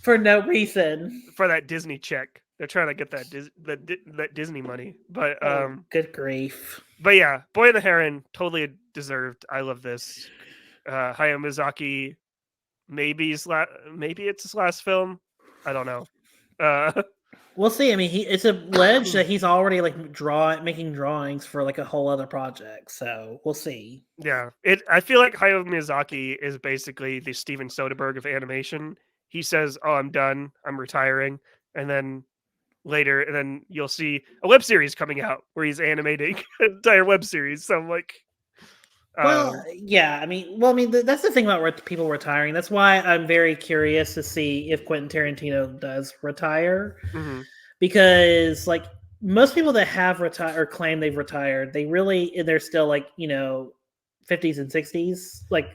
for no reason. For that Disney check. They're trying to get that Disney money. But good grief. But yeah, Boy and the Heron, totally deserved. I love this. Hayao Miyazaki, maybe it's his last film. I don't know. We'll see. I mean, it's alleged that he's already like making drawings for like a whole other project. So we'll see. Yeah, I feel like Hayao Miyazaki is basically the Steven Soderbergh of animation. He says, "Oh, I'm done. I'm retiring," and then you'll see a web series coming out where he's animating an entire web series. So I'm like, well, yeah. I mean, that's the thing about people retiring. That's why I'm very curious to see if Quentin Tarantino does retire, because like most people that have retired or claim they've retired, they're still like 50s and 60s. Like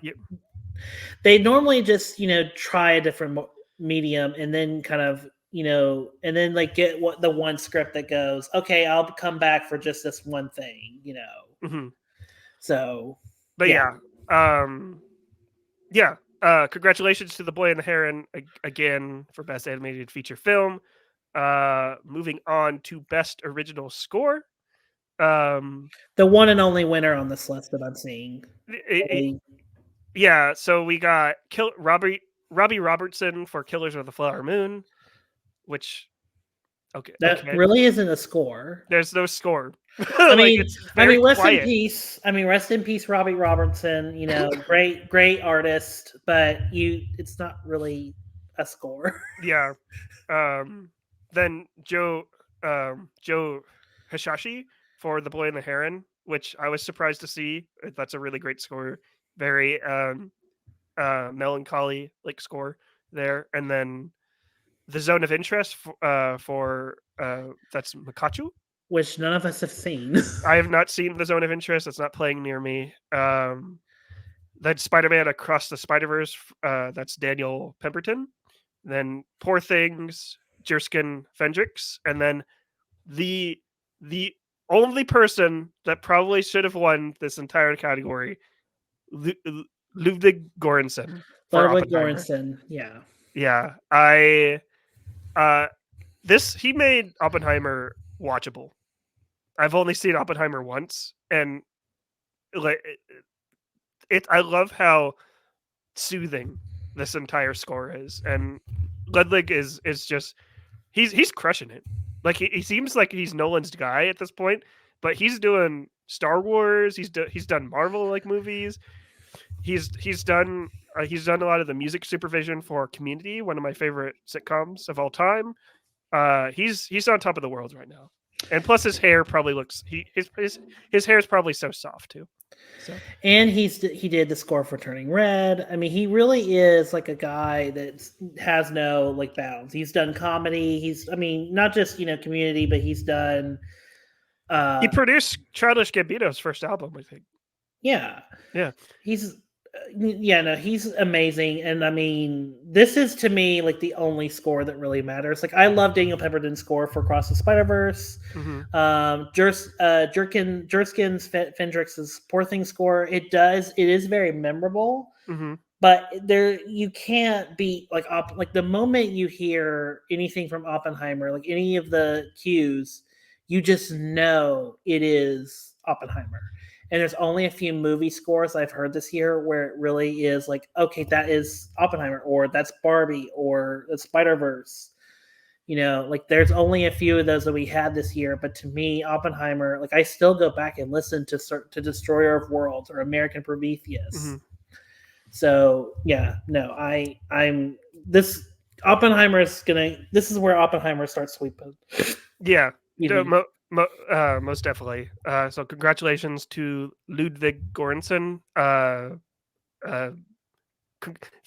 they normally just try a different medium and then kind of and then like get the one script that goes, okay, I'll come back for just this one thing, So, but congratulations to The Boy and the Heron again for Best Animated Feature Film. Moving on to Best Original Score. The one and only winner on this list that I'm seeing. So we got Robbie Robertson for Killers of the Flower Moon, which that really isn't a score. There's no score. I mean, rest in peace. Rest in peace, Robbie Robertson. Great artist, but it's not really a score. Yeah. Then Joe Hisaishi for The Boy and the Heron, which I was surprised to see. That's a really great score. Very melancholy like score there. And then The Zone of Interest for that's Makachu, which none of us have seen. I have not seen The Zone of Interest. It's not playing near me. Then Spider-Man Across the Spider-Verse, that's Daniel Pemberton. Then Poor Things, Jerskin Fendrix, and then the only person that probably should have won this entire category, Ludwig Göransson. Ludwig Göransson, yeah. Yeah, he made Oppenheimer watchable. I've only seen Oppenheimer once, and I love how soothing this entire score is, and Ludwig is just he's crushing it. Like he seems like he's Nolan's guy at this point, but he's doing Star Wars. He's done Marvel like movies. He's done a lot of the music supervision for Community, one of my favorite sitcoms of all time. He's on top of the world right now, and plus his hair probably looks his hair is probably so soft too. So. And he did the score for Turning Red. I mean, he really is like a guy that has no like bounds. He's done comedy. Not just Community, but he's done. He produced Childish Gambino's first album, I think. Yeah. He's amazing. And I mean, this is to me like the only score that really matters. Like I love Daniel Pemberton's score for Across the Spider-Verse. Jerskin's Fendrix's Poor Thing score. It is very memorable. But you can't beat like the moment you hear anything from Oppenheimer, like any of the cues, you just know it is Oppenheimer. And there's only a few movie scores I've heard this year where it really is like, okay, that is Oppenheimer, or that's Barbie, or the Spider-Verse. Like there's only a few of those that we had this year. But to me, Oppenheimer, like I still go back and listen to Destroyer of Worlds or American Prometheus. So yeah, no, I'm this Oppenheimer this is where Oppenheimer starts sweeping. Yeah. Most definitely. So congratulations to Ludwig Göransson.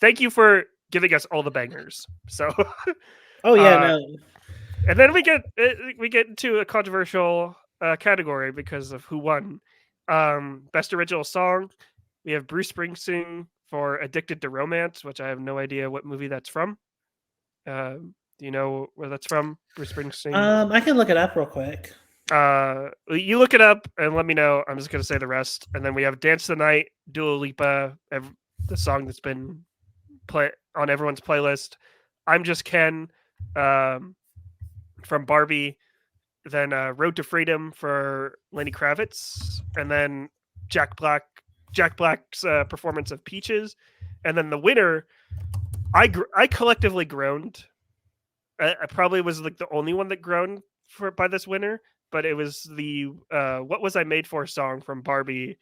Thank you for giving us all the bangers. So. Oh yeah, no. And then we get into a controversial category because of who won. Best original song. We have Bruce Springsteen for "Addicted to Romance," which I have no idea what movie that's from. Do you know where that's from, Bruce Springsteen? I can look it up real quick. You look it up and let me know. I'm just gonna say the rest, and then we have "Dance the Night," Dua Lipa, the song that's been on everyone's playlist. "I'm Just Ken," from Barbie. Then "Road to Freedom" for Lenny Kravitz, and then Jack Black's performance of "Peaches," and then the winner. I collectively groaned. I probably was like the only one that groaned by this winner. But it was the "What Was I Made For" song from Barbie,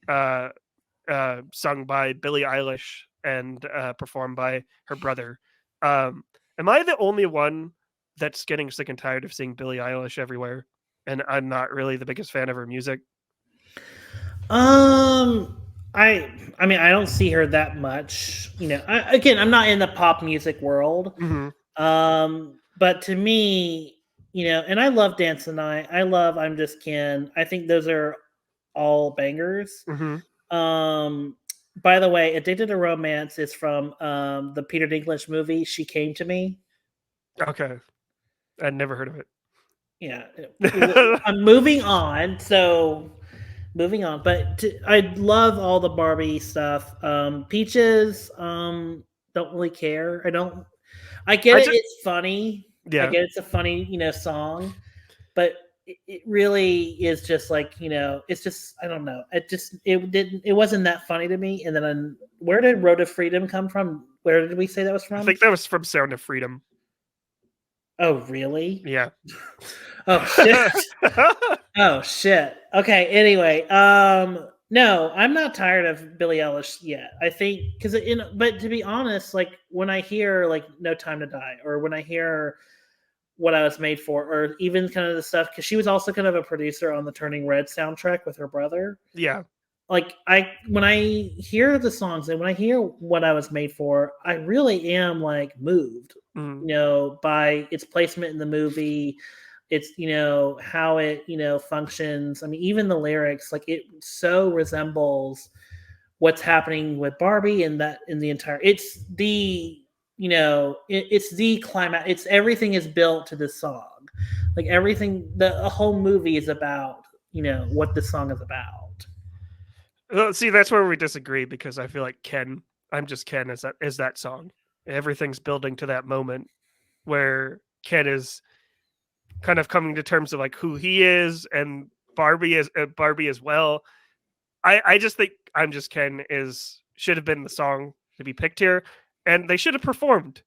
sung by Billie Eilish and performed by her brother. Am I the only one that's getting sick and tired of seeing Billie Eilish everywhere? And I'm not really the biggest fan of her music. I mean, I don't see her that much. I'm not in the pop music world. But to me, and I love Dance the Night. I love I'm Just Ken. I think those are all bangers. By the way, Addicted to Romance is from the Peter Dinklage movie, She Came to Me. Okay. I'd never heard of it. Yeah. I'm moving on. But I love all the Barbie stuff. Peaches, don't really care. I get it. It's funny. Yeah. I get it's a funny, song, but it really is just like, it's just, I don't know. It wasn't that funny to me. And then where did Road to Freedom come from? Where did we say that was from? I think that was from Sound of Freedom. Oh, really? Yeah. Oh, shit. Oh, shit. Okay. Anyway, no, I'm not tired of Billie Eilish yet. I think but to be honest, like when I hear like "No Time to Die" or when I hear "What I Was Made For," or even kind of the stuff, because she was also kind of a producer on the Turning Red soundtrack with her brother. Yeah. Like when I hear the songs and when I hear "What I Was Made For," I really am like moved, by its placement in the movie. It's, how it, functions. I mean, even the lyrics, like it so resembles what's happening with Barbie and that in the entire, it's the, it's the climax. It's everything is built to this song. Like everything, the whole movie is about, what this song is about. Well, see, that's where we disagree because I feel like "I'm Just Ken" is that song. Everything's building to that moment where Ken is kind of coming to terms of like who he is, and Barbie as well. I just think "I'm Just Ken" should have been the song to be picked here, and they should have performed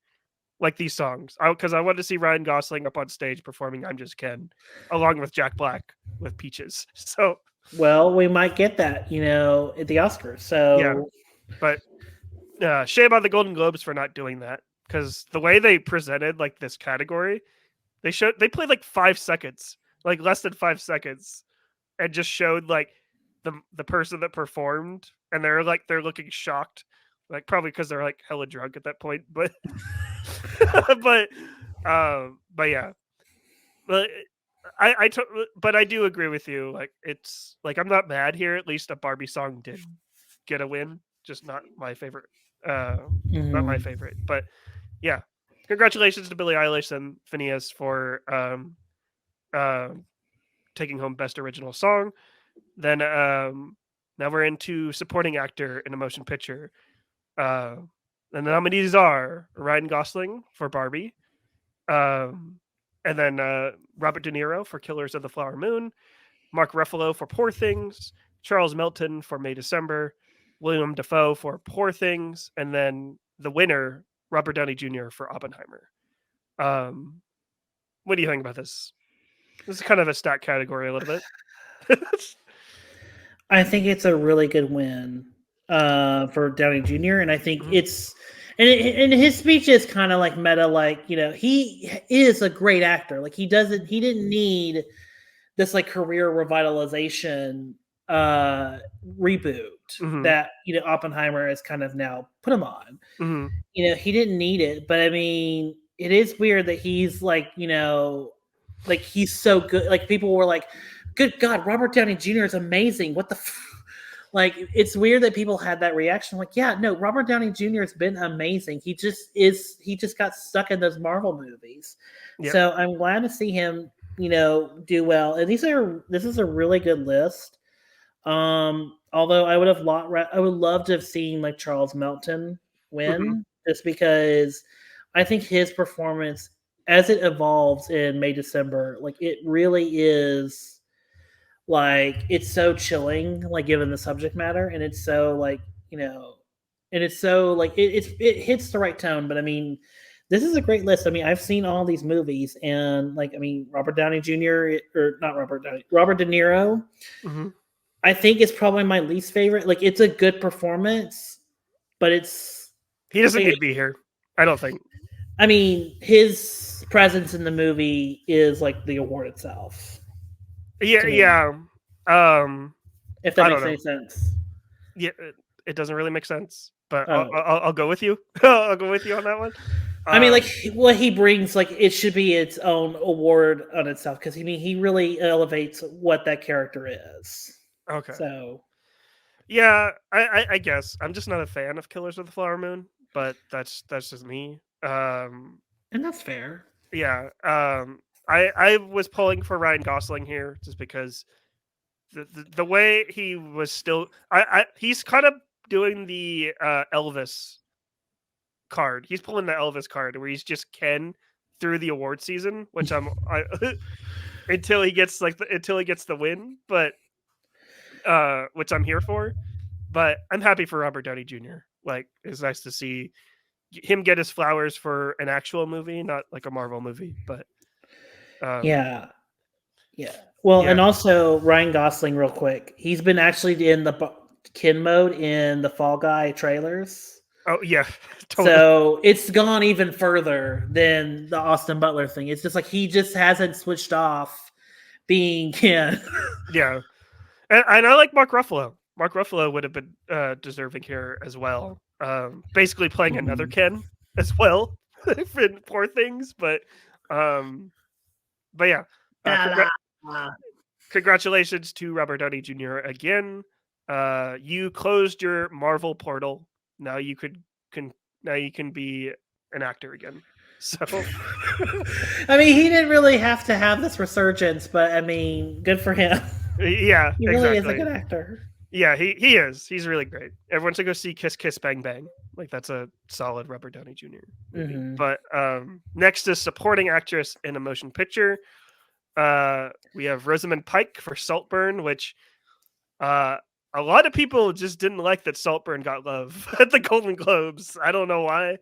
like these songs, because I wanted to see Ryan Gosling up on stage performing "I'm Just Ken" along with Jack Black with Peaches. So Well, we might get that, at the Oscars. So but shame on the Golden Globes for not doing that, because the way they presented like this category, they played like 5 seconds, like less than 5 seconds, and just showed like the person that performed, and they're looking shocked, like probably because they're like hella drunk at that point, but but yeah, but but I do agree with you. Like it's like I'm not mad here. At least a Barbie song did get a win, just not my favorite. Not my favorite, but yeah. Congratulations to Billie Eilish and Phineas for taking home Best Original Song. Then now we're into Supporting Actor in a Motion Picture. And the nominees are Ryan Gosling for Barbie, and then Robert De Niro for Killers of the Flower Moon, Mark Ruffalo for Poor Things, Charles Melton for May December, William Dafoe for Poor Things, and then the winner, Robert Downey Jr. for Oppenheimer. What do you think about this? This is kind of a stat category a little bit. I think it's a really good win for Downey Jr. And I think it's and his speech is kind of like meta, like he is a great actor. Like he didn't need this like career revitalization reboot that Oppenheimer has kind of now put him on. He didn't need it, but I mean, it is weird that he's like like he's so good. Like people were like, "Good God, Robert Downey Jr. is amazing." What the like? It's weird that people had that reaction. Like, yeah, no, Robert Downey Jr. has been amazing. He just got stuck in those Marvel movies. Yep. So I'm glad to see him do well. And this is a really good list. Although I would love to have seen like Charles Melton win, just because I think his performance as it evolves in May December, like it really is like it's so chilling, like given the subject matter, and it's so like and it's so like it hits the right tone. But I mean, this is a great list. I mean, I've seen all these movies, and like, I mean, Robert De Niro. I think it's probably my least favorite. Like, it's a good performance, but he doesn't need to be here. I don't think. I mean, his presence in the movie is like the award itself. Yeah. If that makes any sense. Yeah, it doesn't really make sense, but I'll go with you. I'll go with you on that one. I mean, like what he brings, like it should be its own award on itself, because he really elevates what that character is. Okay. So, yeah, I guess I'm just not a fan of Killers of the Flower Moon, but that's just me. And that's fair. Yeah. I was pulling for Ryan Gosling here just because the way he was still he's kind of doing the Elvis card. He's pulling the Elvis card where he's just Ken through the award season, which until he gets the win, but which I'm here for. But I'm happy for Robert Downey Jr. Like, it's nice to see him get his flowers for an actual movie, not like a Marvel movie. But yeah. Well, and also Ryan Gosling, real quick. He's been actually in the Ken mode in the Fall Guy trailers. Oh yeah, totally. So it's gone even further than the Austin Butler thing. It's just like he just hasn't switched off being Ken. Yeah, and I like Mark Ruffalo. Mark Ruffalo would have been deserving here as well. Basically playing another Ken as well in Poor Things, but yeah. Congratulations to Robert Downey Jr. again. You closed your Marvel portal. Now you can be an actor again. So I mean, he didn't really have to have this resurgence, but I mean, good for him. Yeah, he really is a good actor. Yeah, he is. He's really great. Everyone should go see Kiss Kiss Bang Bang. Like, that's a solid Robert Downey Jr. movie. But next is supporting actress in a motion picture. We have Rosamund Pike for Saltburn, which a lot of people just didn't like that Saltburn got love at the Golden Globes. I don't know why.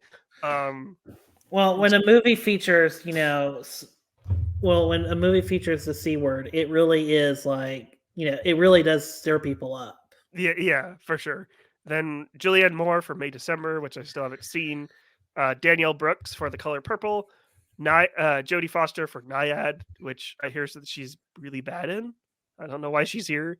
Well, when a movie features, when a movie features the C word, it really is like, it really does stir people up. Yeah, for sure. Then Julianne Moore for May December, which I still haven't seen. Danielle Brooks for The Color Purple. Jodie Foster for Naiad, which I hear that she's really bad in. I don't know why she's here.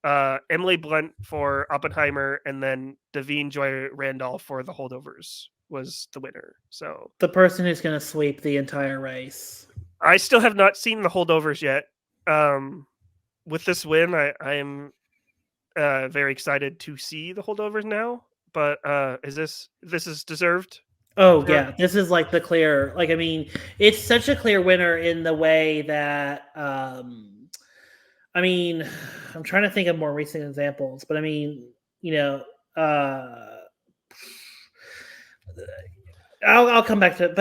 Emily Blunt for Oppenheimer, and then Davine Joy Randolph for The Holdovers was the winner. So the person who's going to sweep the entire race. I still have not seen The Holdovers yet. With this win, I am very excited to see The Holdovers now. But this is deserved? Oh yeah, this is like the clear. Like, I mean, it's such a clear winner in the way that. I mean, I'm trying to think of more recent examples, but I mean, I'll come back to it,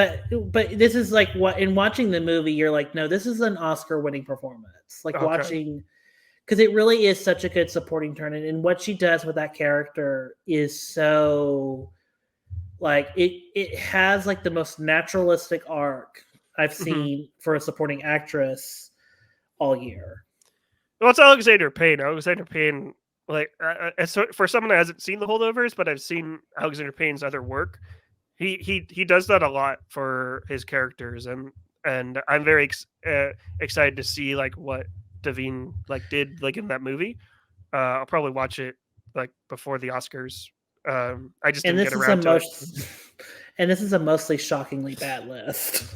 but this is like what in watching the movie, you're like, no, this is an Oscar-winning performance. Like watching, because it really is such a good supporting turn, and what she does with that character is so, like it has like the most naturalistic arc I've seen for a supporting actress all year. Well, it's Alexander Payne. Alexander Payne, like for someone that hasn't seen The Holdovers, but I've seen Alexander Payne's other work. He does that a lot for his characters, and I'm very excited to see like what Davine like did like in that movie. I'll probably watch it like before the Oscars. I just didn't get around to it. And this is a mostly shockingly bad list.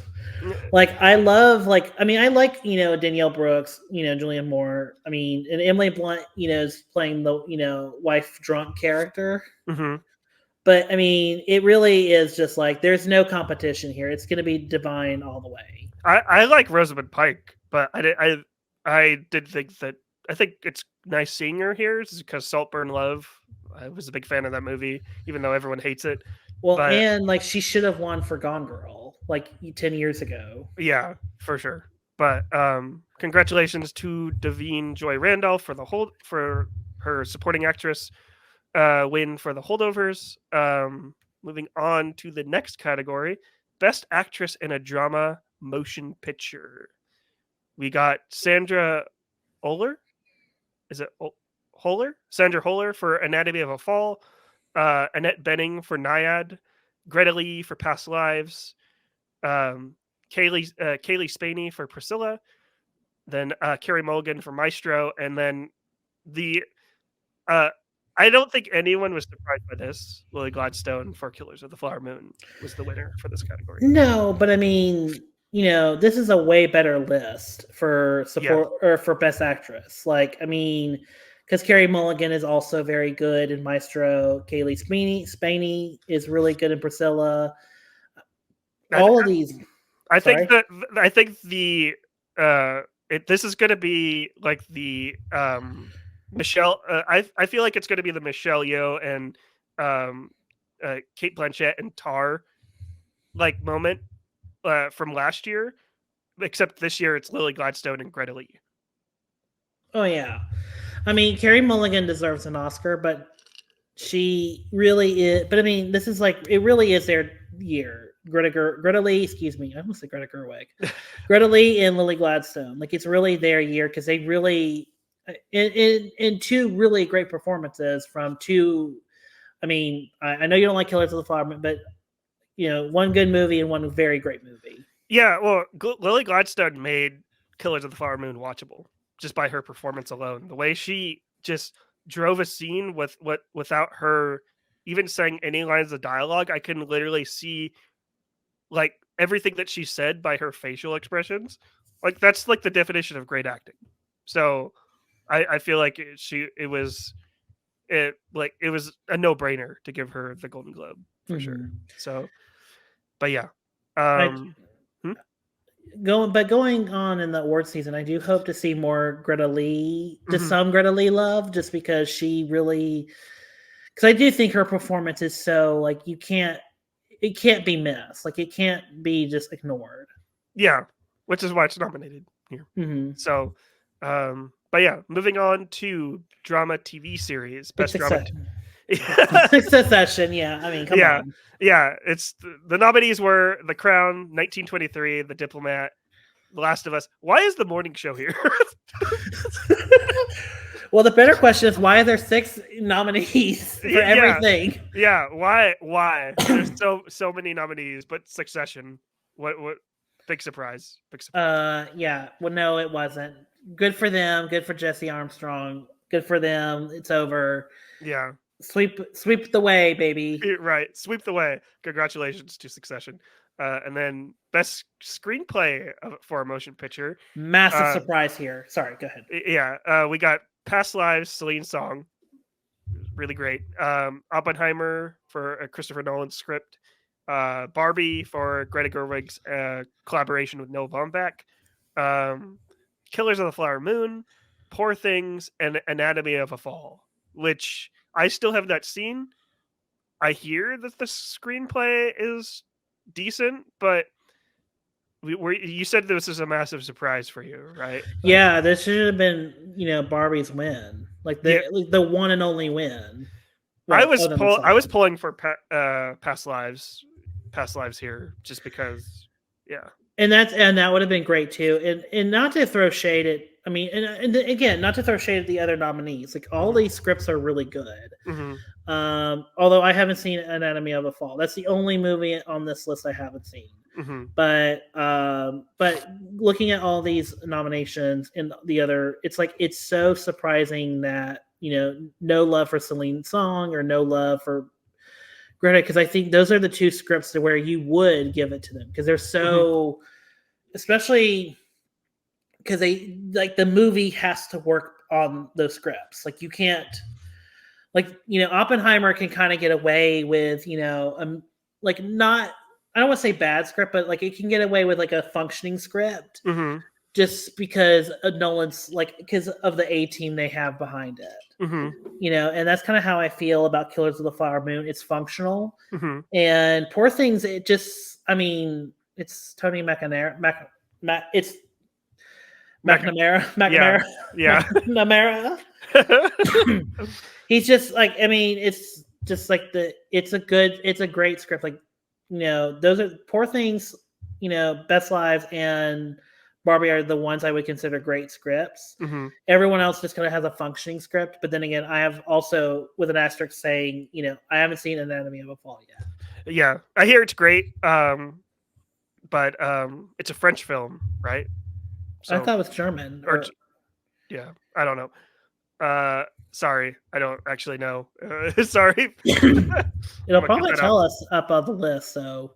Like I like Danielle Brooks, Julianne Moore. I mean, and Emily Blunt, is playing the wife drunk character. Mm-hmm. But I mean, it really is just like there's no competition here. It's going to be divine all the way. I like Rosamund Pike, but I did think that I think it's nice seeing her here because Saltburn Love. I was a big fan of that movie, even though everyone hates it. Well, and like she should have won for Gone Girl like 10 years ago. Yeah, for sure. But congratulations to Davine Joy Randolph for her supporting actress win for The Holdovers. Moving on to the next category, Best Actress in a Drama Motion Picture. We got Sandra Oller. Is it Holler? Sandra Holler for Anatomy of a Fall. Annette Bening for Naiad. Greta Lee for Past Lives. Kaylee Spaney for Priscilla. Then Carey Mulligan for Maestro. And then I don't think anyone was surprised by this. Lily Gladstone for Killers of the Flower Moon was the winner for this category. No, but I mean, this is a way better list for support or for Best Actress. Like, I mean, because Carey Mulligan is also very good in Maestro. Kaylee Spaney is really good in Priscilla. All of these. I think this is going to be like the Michelle. I feel like it's going to be the Michelle Yeoh and Kate Blanchett and Tar like moment from last year, except this year it's Lily Gladstone and Greta Lee. Oh yeah, I mean Carey Mulligan deserves an Oscar, but she really is. But I mean, this is like it really is their year. Greta Lee, excuse me, I almost said Greta Gerwig. Greta Lee and Lily Gladstone, like it's really their year because they really. In two really great performances from two. I mean, I know you don't like Killers of the Flower Moon, but one good movie and one very great movie. Yeah, well, Lily Gladstone made Killers of the Flower Moon watchable just by her performance alone. The way she just drove a scene without her even saying any lines of dialogue, I can literally see like everything that she said by her facial expressions. Like that's like the definition of great acting. So. I feel like it was a no-brainer to give her the Golden Globe for sure. So, but yeah, going on in the award season, I do hope to see more Greta Lee, just some Greta Lee love, just because she really, because I do think her performance is so like it can't be missed, like it can't be just ignored. Yeah, which is why it's nominated here. So, but yeah, moving on to drama TV series. Best Succession, yeah. I mean, come on. Yeah. It's the nominees were The Crown, 1923, The Diplomat, The Last of Us. Why is The Morning Show here? Well, the better question is why are there 6 nominees for everything? Yeah, why? There's so many nominees, but Succession. What big surprise. Yeah. Well, no, it wasn't. Good for them. Good for Jesse Armstrong. Good for them. It's over. Yeah. Sweep the way, baby. Right. Sweep the way. Congratulations to Succession. And then best screenplay for a motion picture. Massive surprise here. Sorry, go ahead. Yeah. We got Past Lives, Celine Song. Really great. Oppenheimer for a Christopher Nolan script. Barbie for Greta Gerwig's collaboration with Noah Baumbach. Killers of the Flower Moon, Poor Things, and Anatomy of a Fall, which I still have not seen. I hear that the screenplay is decent, but you said this is a massive surprise for you, right? Yeah, this should have been, Barbie's win, like the one and only win. Well, I was pulling for Past Lives here just because, yeah. And that would have been great too. And not to throw shade at, I mean, and again, not to throw shade at the other nominees. Like all these scripts are really good. Mm-hmm. Although I haven't seen Anatomy of a Fall. That's the only movie on this list I haven't seen. Mm-hmm. But looking at all these nominations and the other, it's like it's so surprising that no love for Celine Song or no love for Greta, because I think those are the 2 scripts to where you would give it to them because they're so, especially because they like the movie has to work on those scripts. Like you can't, like Oppenheimer can kind of get away with like not, I don't want to say bad script, but like it can get away with like a functioning script just because of Nolan's because of the A team they have behind it. And that's kind of how I feel about Killers of the Flower Moon. It's functional, and Poor Things. It just, I mean, it's Tony McNamara. It's McNamara. Yeah. McNamara. He's just like, I mean, it's just like it's a great script. Like, those are Poor Things. Best Lives and Barbie are the ones I would consider great scripts. Everyone else just kind of has a functioning script. But then again, I have also with an asterisk saying, I haven't seen Anatomy of a Fall yet. Yeah, I hear it's great. But it's a French film, right? So, I thought it was German. Yeah, I don't know. Sorry, I don't actually know. Sorry. It'll probably tell us up on the list. So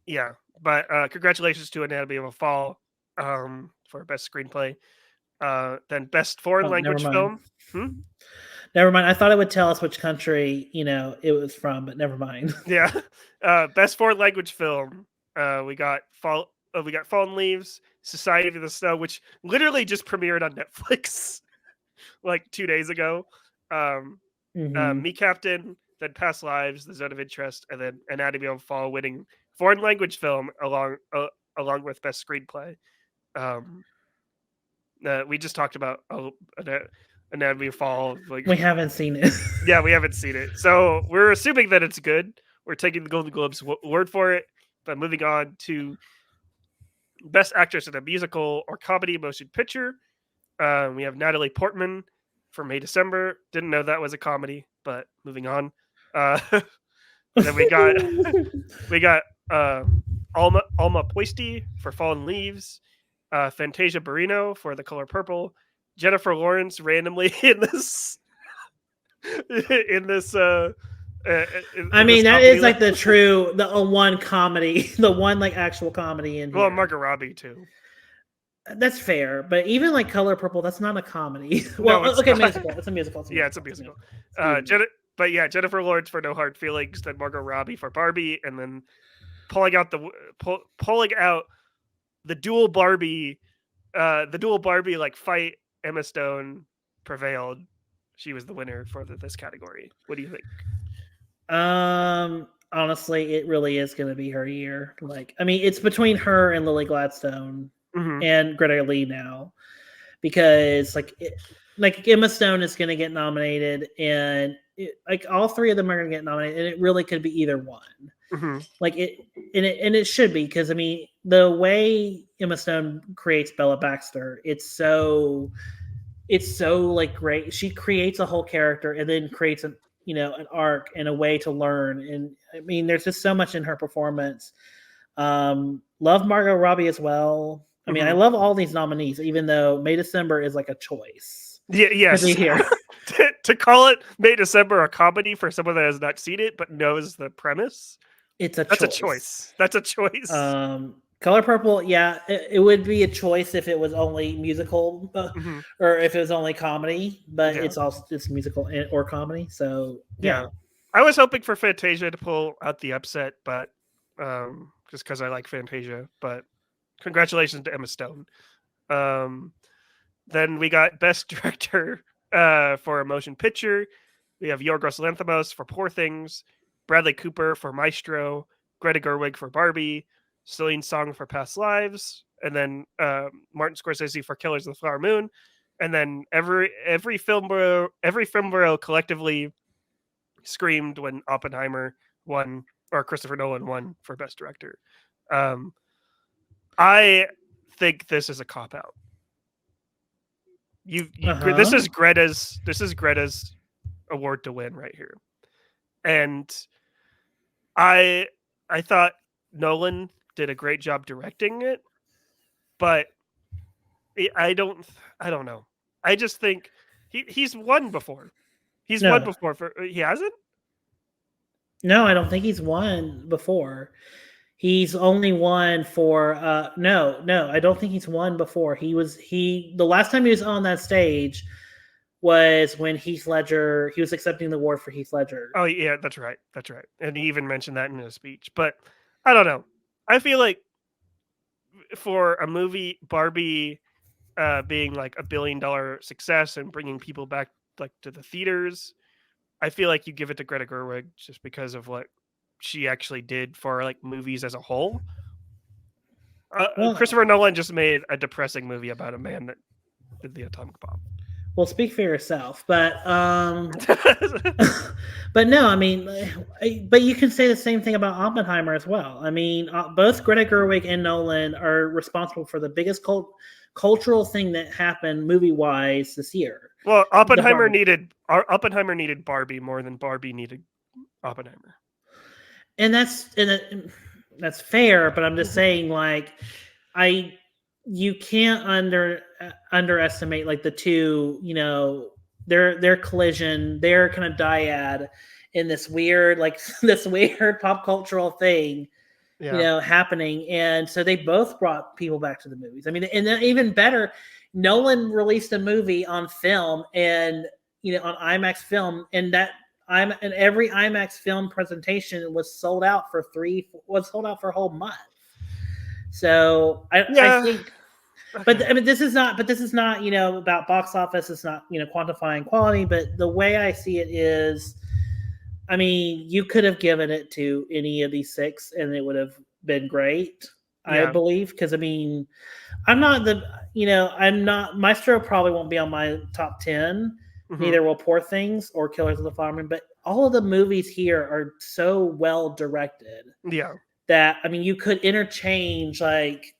yeah, but congratulations to Anatomy of a Fall. For best screenplay, then best foreign language film. Never mind. I thought it would tell us which country it was from, but never mind. Yeah, best foreign language film. We got Fallen Leaves, Society of the Snow, which literally just premiered on Netflix like 2 days ago. Me, Captain, then Past Lives, The Zone of Interest, and then Anatomy of a Fall winning foreign language film along with best screenplay. We just talked about Anatomy of a Fall. Like, we haven't seen it. Yeah, we haven't seen it. So we're assuming that it's good. We're taking the Golden Globes word for it. But moving on to Best Actress in a Musical or Comedy Motion Picture. We have Natalie Portman for May December. Didn't know that was a comedy, but moving on. Then we got Alma Poisty for Fallen Leaves. Fantasia Barrino for The Color Purple. Jennifer Lawrence randomly in this. I mean, that is like the one comedy, the one like actual comedy in here. Well, Margot Robbie too. That's fair, but even like Color Purple, that's not a comedy. Well, no, okay, musical. It's a musical. Yeah, it's a musical. But yeah, Jennifer Lawrence for No Hard Feelings, then Margot Robbie for Barbie, and then pulling out the dual Barbie, like fight. Emma Stone prevailed. She was the winner for this category. What do you think? Honestly, it really is going to be her year. Like, I mean, it's between her and Lily Gladstone and Greta Lee now, because like Emma Stone is going to get nominated, and like all three of them are going to get nominated, and it really could be either one. Mm-hmm. Like and it should be, because I mean the way Emma Stone creates Bella Baxter, it's so like great. She creates a whole character and then creates an arc and a way to learn. And I mean, there's just so much in her performance. Love Margot Robbie as well. I mean, I love all these nominees, even though May December is like a choice. Yeah, yes. To be here. To call it May December a comedy for someone that has not seen it but knows the premise, That's a choice. That's a choice. Color Purple, yeah, it would be a choice if it was only musical or if it was only comedy, but it's musical or comedy. So yeah. I was hoping for Fantasia to pull out the upset, but just because I like Fantasia. But congratulations to Emma Stone. Then we got Best Director for a Motion Picture. We have Yorgos Lanthimos for Poor Things, Bradley Cooper for Maestro, Greta Gerwig for Barbie, Celine Song for Past Lives, and then Martin Scorsese for Killers of the Flower Moon, and then every film bureau collectively screamed when Oppenheimer won, or Christopher Nolan won for Best Director. I think this is a cop out. This is Greta's award to win right here, and I thought Nolan did a great job directing it, but I don't know. I just think he's won before. He hasn't? No, I don't think he's won before. He's only won for no, I don't think he's won before. The last time he was on that stage was when Heath Ledger, he was accepting the award for Heath Ledger. Oh yeah, that's right. And he even mentioned that in his speech. But I don't know. I feel like for a movie, Barbie being like $1 billion success and bringing people back like to the theaters, I feel like you give it to Greta Gerwig just because of what she actually did for like movies as a whole. Christopher Nolan just made a depressing movie about a man that did the atomic bomb. Well, speak for yourself, but but no, I mean, but you can say the same thing about Oppenheimer as well. I mean, both Greta Gerwig and Nolan are responsible for the biggest cultural thing that happened movie-wise this year. Well, Oppenheimer needed Barbie more than Barbie needed Oppenheimer, and that's fair. But I'm just saying, like, you can't underestimate like the two, their collision, their kind of dyad in this weird pop cultural thing, happening. And so they both brought people back to the movies. I mean, and then even better, Nolan released a movie on film and, on IMAX film, and every IMAX film presentation was sold out for a whole month. So I think, but I mean, this is not, about box office. It's not, quantifying quality, but the way I see it is, I mean, you could have given it to any of these six and it would have been great, I believe. Cause I mean, Maestro probably won't be on my top 10. Neither will Poor Things or Killers of the Flower Moon, but all of the movies here are so well directed. Yeah. That, I mean, you could interchange like,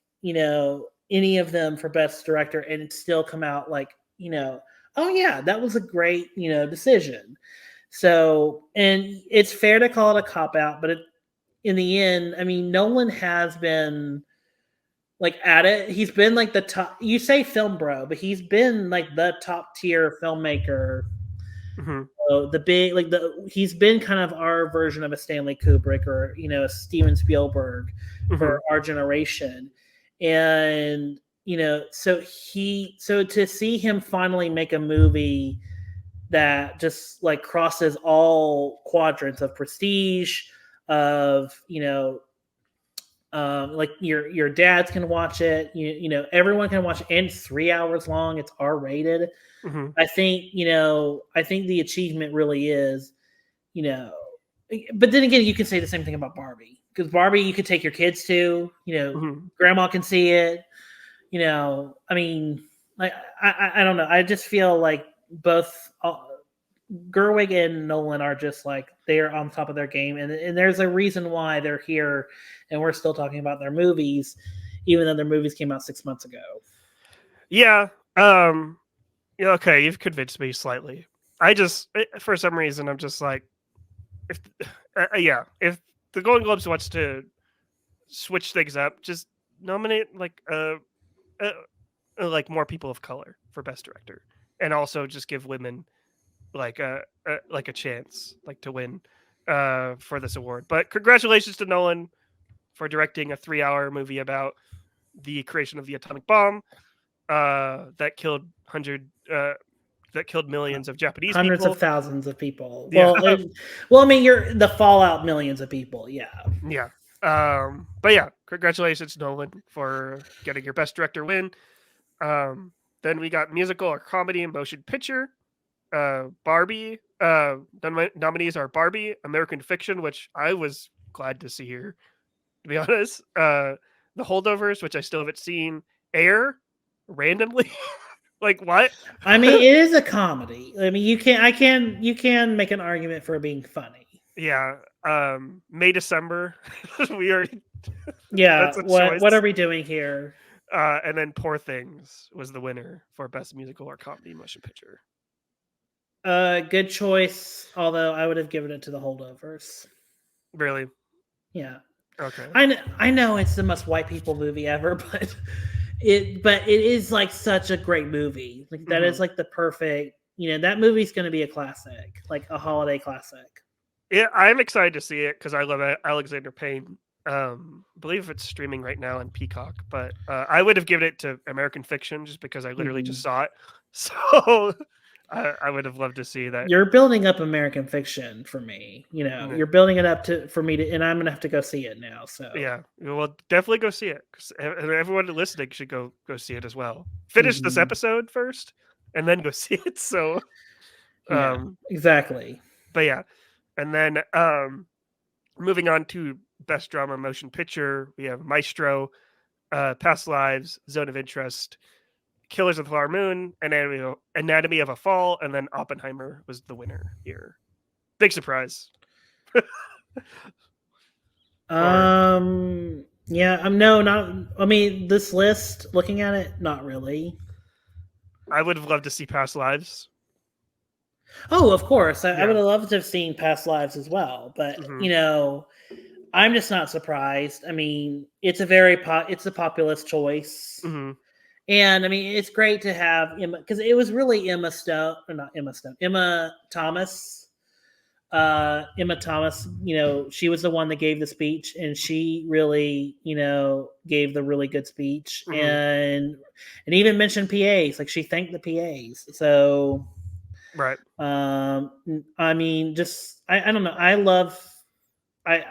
any of them for Best Director and it still come out like, oh yeah, that was a great, decision. So, and it's fair to call it a cop-out, but in the end, I mean, Nolan has been like at it. He's been like the top, you say film bro, but he's been like the top tier filmmaker. So he's been kind of our version of a Stanley Kubrick or a Steven Spielberg for our generation, and so to see him finally make a movie that just like crosses all quadrants of prestige, of like your dads can watch it, everyone can watch it, and it's 3 hours long. It's R-rated. I think the achievement really is, but then again, you can say the same thing about Barbie, because Barbie you could take your kids to, grandma can see it, I mean, like I don't know. I just feel like both Gerwig and Nolan are just like they're on top of their game, and there's a reason why they're here, and we're still talking about their movies, even though their movies came out 6 months ago. Yeah. Okay, you've convinced me slightly. I just, for some reason, I'm just like, if if the Golden Globes wants to switch things up, just nominate like more people of color for Best Director, and also just give women like a chance like to win for this award. But congratulations to Nolan for directing a 3-hour movie about the creation of the atomic bomb that killed millions of Japanese Hundreds people. of thousands of people. Yeah. Well, I mean, you're the fallout millions of people. Yeah. Yeah. But yeah, congratulations, Nolan, for getting your Best Director win. Then we got musical or comedy and motion picture. Barbie. Nominees are Barbie, American Fiction, which I was glad to see here, to be honest. The Holdovers, which I still haven't seen. Air, randomly. Like what? I mean, it is a comedy. I mean, you can make an argument for it being funny. Yeah. May December. We already. Yeah. What are we doing here? And then Poor Things was the winner for Best Musical or Comedy Motion Picture. Good choice. Although I would have given it to The Holdovers. Really? Yeah. Okay. I know it's the most white people movie ever, but it is like such a great movie. Like that is like the perfect. That movie's going to be a classic, like a holiday classic. Yeah, I'm excited to see it because I love Alexander Payne. I believe it's streaming right now on Peacock, but I would have given it to American Fiction just because I literally just saw it. So I would have loved to see that. You're building up American Fiction for me. You're building it up for me to, and I'm gonna have to go see it now. So yeah, well, definitely go see it. Everyone listening should go see it as well. Finish this episode first, and then go see it. So, exactly. But yeah, and then moving on to Best Drama Motion Picture, we have Maestro, Past Lives, Zone of Interest, Killers of the Flower Moon, Anatomy of a Fall, and then Oppenheimer was the winner here. Big surprise. Yeah, not. I mean, this list, looking at it, not really. I would have loved to see Past Lives. Oh, of course. I would have loved to have seen Past Lives as well. But, I'm just not surprised. I mean, it's a populist choice. Mm-hmm. And I mean, it's great to have Emma, because it was really Emma Thomas. Emma Thomas, she was the one that gave the speech, and she really, gave the really good speech, and even mentioned PAs. Like she thanked the PAs. So, right. I mean, just I don't know. I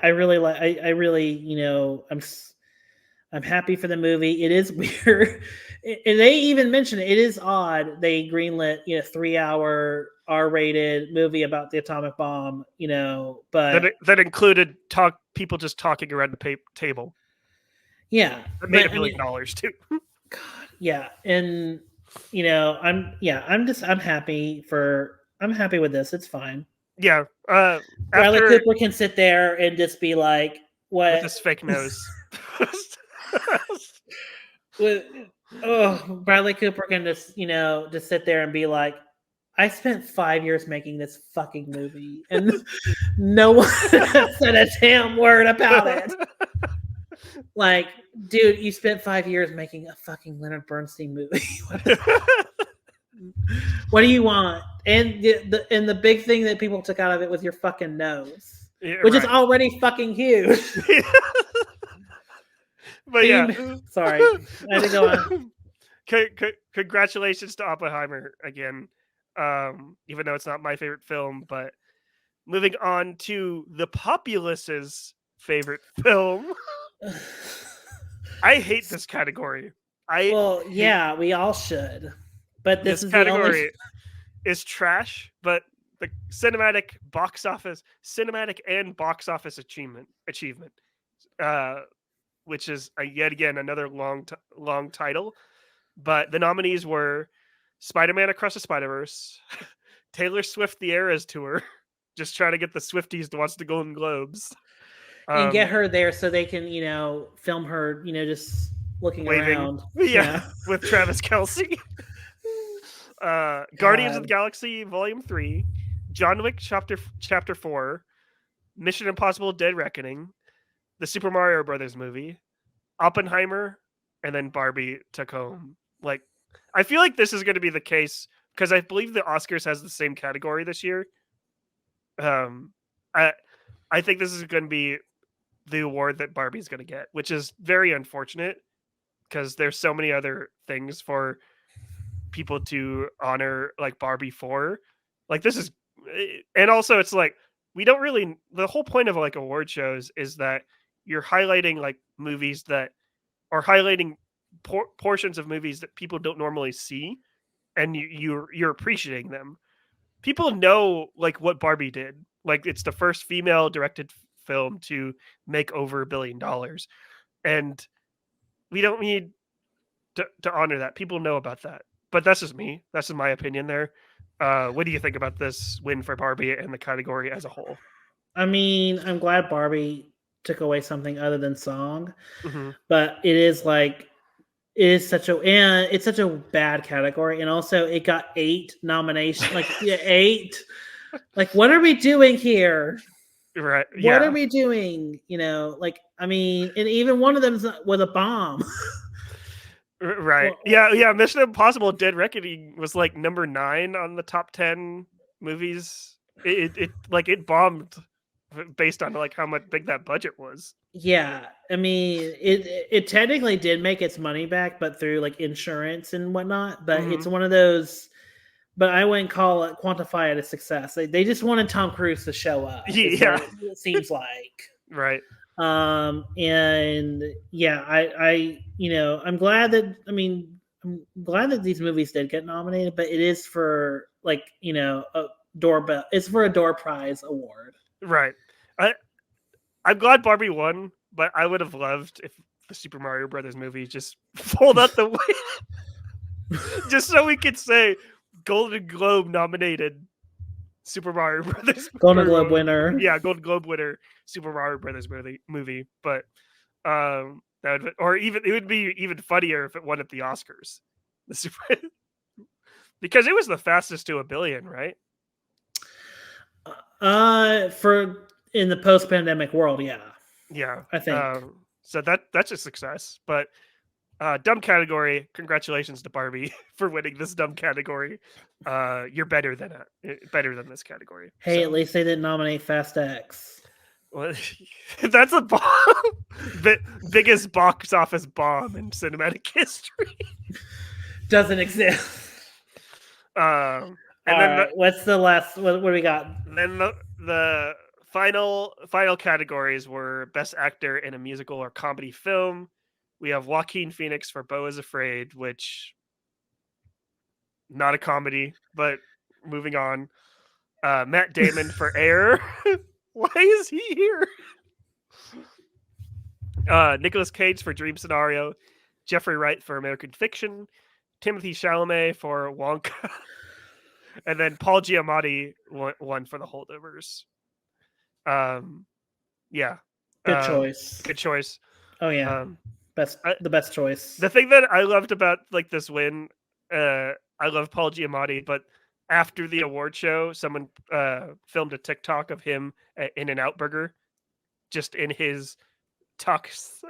really like. I really, I'm happy for the movie. It is weird. And they even mentioned it is odd. They greenlit, 3-hour R-rated movie about the atomic bomb, but that included people just talking around the table. Yeah, it made $1 million too. God, yeah, and I'm happy with this. It's fine. Yeah, Bradley Cooper can sit there and just be like, "What?" With his fake nose. Bradley Cooper can just just sit there and be like, I spent 5 years making this fucking movie, and no one said a damn word about it. Like, dude, you spent 5 years making a fucking Leonard Bernstein movie. What do you want? And the big thing that people took out of it was your fucking nose, which is already fucking huge. But yeah, sorry, I had to go on. Congratulations to Oppenheimer again. Even though it's not my favorite film, but moving on to the populace's favorite film. I hate this category. We all should. But this category is trash, but the cinematic and box office achievement, which is yet again another long title. But the nominees were Spider-Man Across the Spider-Verse, Taylor Swift the Eras tour. Just trying to get the Swifties to watch the Golden Globes. And get her there so they can, film her, just looking waving. around. Yeah, with Travis Kelce. Guardians of the Galaxy Volume 3, John Wick Chapter 4, Mission Impossible Dead Reckoning, the Super Mario Brothers movie, Oppenheimer, and then Barbie took home. Like, I feel like this is going to be the case because I believe the Oscars has the same category this year. I think this is going to be the award that Barbie's going to get, which is very unfortunate because there's so many other things for people to honor like Barbie for. Like this is, and also it's like we don't really. The whole point of like award shows is that you're highlighting like movies that are highlighting portions of movies that people don't normally see, and you're appreciating them. People know like what Barbie did. Like it's the first female directed film to make over $1 billion, and we don't need to honor that. People know about that, but that's just me. That's just my opinion there. What do you think about this win for Barbie and the category as a whole? I mean, I'm glad Barbie took away something other than song, Mm-hmm. but it's such a bad category, and also it got 8 nominations. Like 8. Like, what are we doing here? Right? What are we doing? And even one of them was a bomb. Right? Well, yeah. Mission Impossible: Dead Reckoning was like number 9 on the top 10 movies. It bombed based on like how big that budget was. Yeah, I mean, it technically did make its money back, but through like insurance and whatnot. But it's one of those. But I wouldn't quantify it a success. They just wanted Tom Cruise to show up. Yeah, it seems like right. And yeah, I'm glad that. I'm glad that these movies did get nominated, but it is for like a doorbell. It's for a door prize award. Right. I'm glad Barbie won, but I would have loved if the Super Mario Brothers movie just pulled out the win, just so we could say Golden Globe nominated Super Mario Brothers. Golden Globe winner. Yeah, Golden Globe winner Super Mario Brothers movie. But that would, or even it would be even funnier if it won at the Oscars. The Super, because it was the fastest to $1 billion, right? For in the post-pandemic world, yeah, I think so. That's a success. But dumb category. Congratulations to Barbie for winning this dumb category. You're better than this category. Hey, so. At least they didn't nominate Fast X. Well, that's a bomb. The biggest box office bomb in cinematic history. Doesn't exist. And then what's the last? What do we got? Then the final categories were Best Actor in a Musical or Comedy Film. We have Joaquin Phoenix for Beau is Afraid, which not a comedy, but moving on. Matt Damon for Air. Why is he here? Nicolas Cage for Dream Scenario. Jeffrey Wright for American Fiction. Timothy Chalamet for Wonka. And then Paul Giamatti won for The Holdovers. Yeah. Good choice. Oh yeah. The best choice. The thing that I loved about like this win, I love Paul Giamatti, but after the award show, someone filmed a TikTok of him at In-N-Out Burger, just in his tux.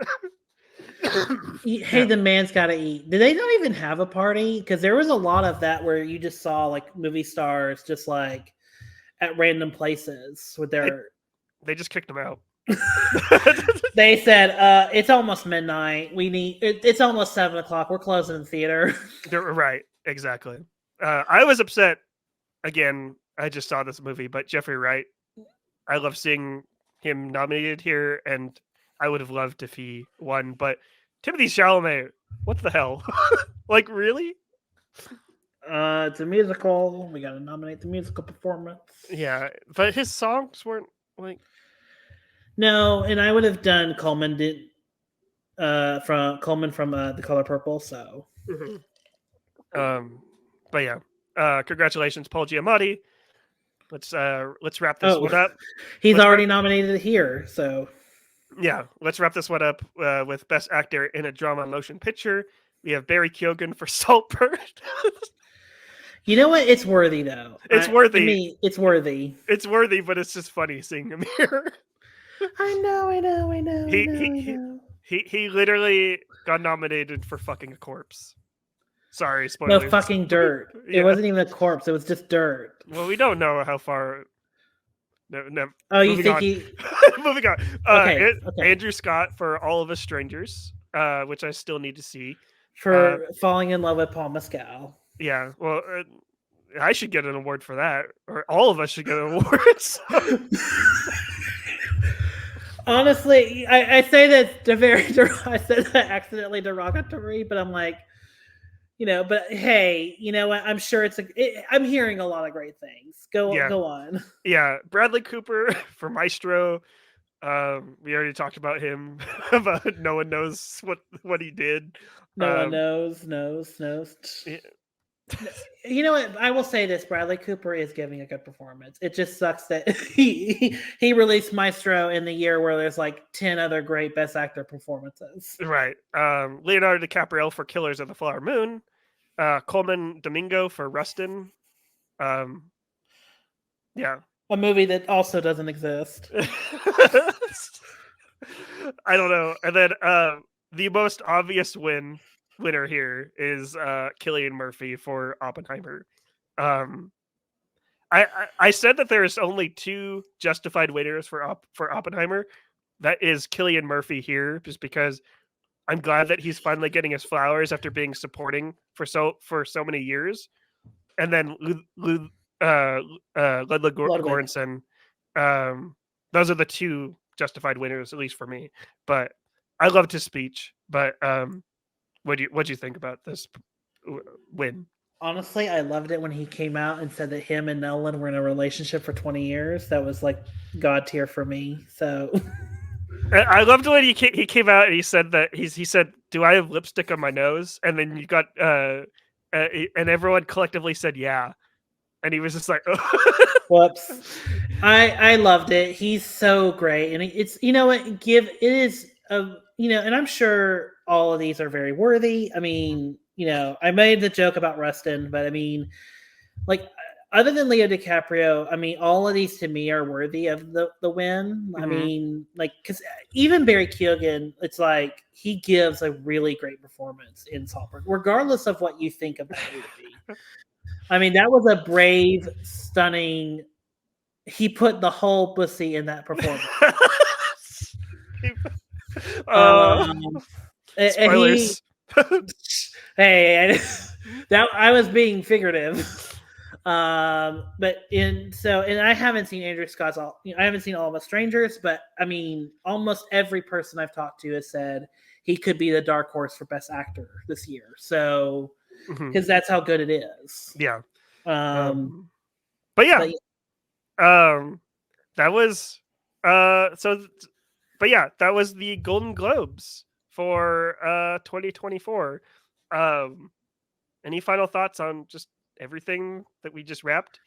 Hey, the man's got to eat. Did they not even have a party? Because there was a lot of that where you just saw like movie stars just like at random places with their. They just kicked him out. They said, "It's almost midnight. It's almost 7:00. We're closing the theater." Right, exactly. I was upset. Again, I just saw this movie, but Jeffrey Wright, I love seeing him nominated here, and I would have loved if he won. But Timothy Chalamet, what the hell? Like, really? It's a musical. We got to nominate the musical performance. Yeah, but his songs weren't like. No, and I would have done Coleman from The Color Purple. So, but yeah, congratulations, Paul Giamatti. let's wrap this one up. He's already nominated here, so yeah, let's wrap this one up with Best Actor in a Drama Motion Picture. We have Barry Keoghan for Saltburn. You know what? It's worthy though. It's worthy. To me, it's worthy. It's worthy, but it's just funny seeing him here. I know. He literally got nominated for fucking a corpse. Sorry, spoilers. No fucking dirt. Yeah. It wasn't even a corpse. It was just dirt. Well, we don't know how far. No. Oh, you think he? Moving on. Okay. Andrew Scott for All of Us Strangers, which I still need to see. For falling in love with Paul Mescal. Yeah. Well, I should get an award for that, or all of us should get an award. Honestly, I say that I said that accidentally derogatory, but I'm like, but hey, you know what? I'm sure I'm hearing a lot of great things. Go on. Yeah, Bradley Cooper for Maestro. We already talked about him, but no one knows what he did. No one knows. Yeah. You know what? I will say this: Bradley Cooper is giving a good performance. It just sucks that he released Maestro in the year where there's like 10 other great Best Actor performances. Right. Leonardo DiCaprio for Killers of the Flower Moon. Coleman Domingo for Rustin. Yeah. A movie that also doesn't exist. I don't know. And then the most obvious winner here is Cillian Murphy for Oppenheimer. I said that there is only 2 justified winners for Oppenheimer. That is Cillian Murphy here, just because I'm glad that he's finally getting his flowers after being supporting for so many years. And then Ludwig Göransson. Those are the 2 justified winners, at least for me. But I loved his speech. But what'd you think about this win? Honestly, I loved it when he came out and said that him and Nolan were in a relationship for 20 years. That was like God tier for me. So I loved when he came out and he said that he said, "Do I have lipstick on my nose?" And then you got and everyone collectively said, "Yeah." And he was just like, oh. Whoops. I loved it. He's so great. And it's, you know what, it is and I'm sure all of these are very worthy. I mean, I made the joke about Rustin, but I mean, like, other than Leo DiCaprio, I mean, all of these to me are worthy of the win. Mm-hmm. I mean, like, because even Barry Keoghan, it's like he gives a really great performance in Saltburn, regardless of what you think of the movie. I mean, that was a brave, stunning. He put the whole pussy in that performance. Spoilers. Hey, that I was being figurative. But I haven't seen Andrew Scott's I haven't seen All of Us Strangers, but I mean, almost every person I've talked to has said he could be the dark horse for Best Actor this year. So, because that's how good it is. Yeah. That was that was the Golden Globes for 2024. Any final thoughts on just everything that we just wrapped?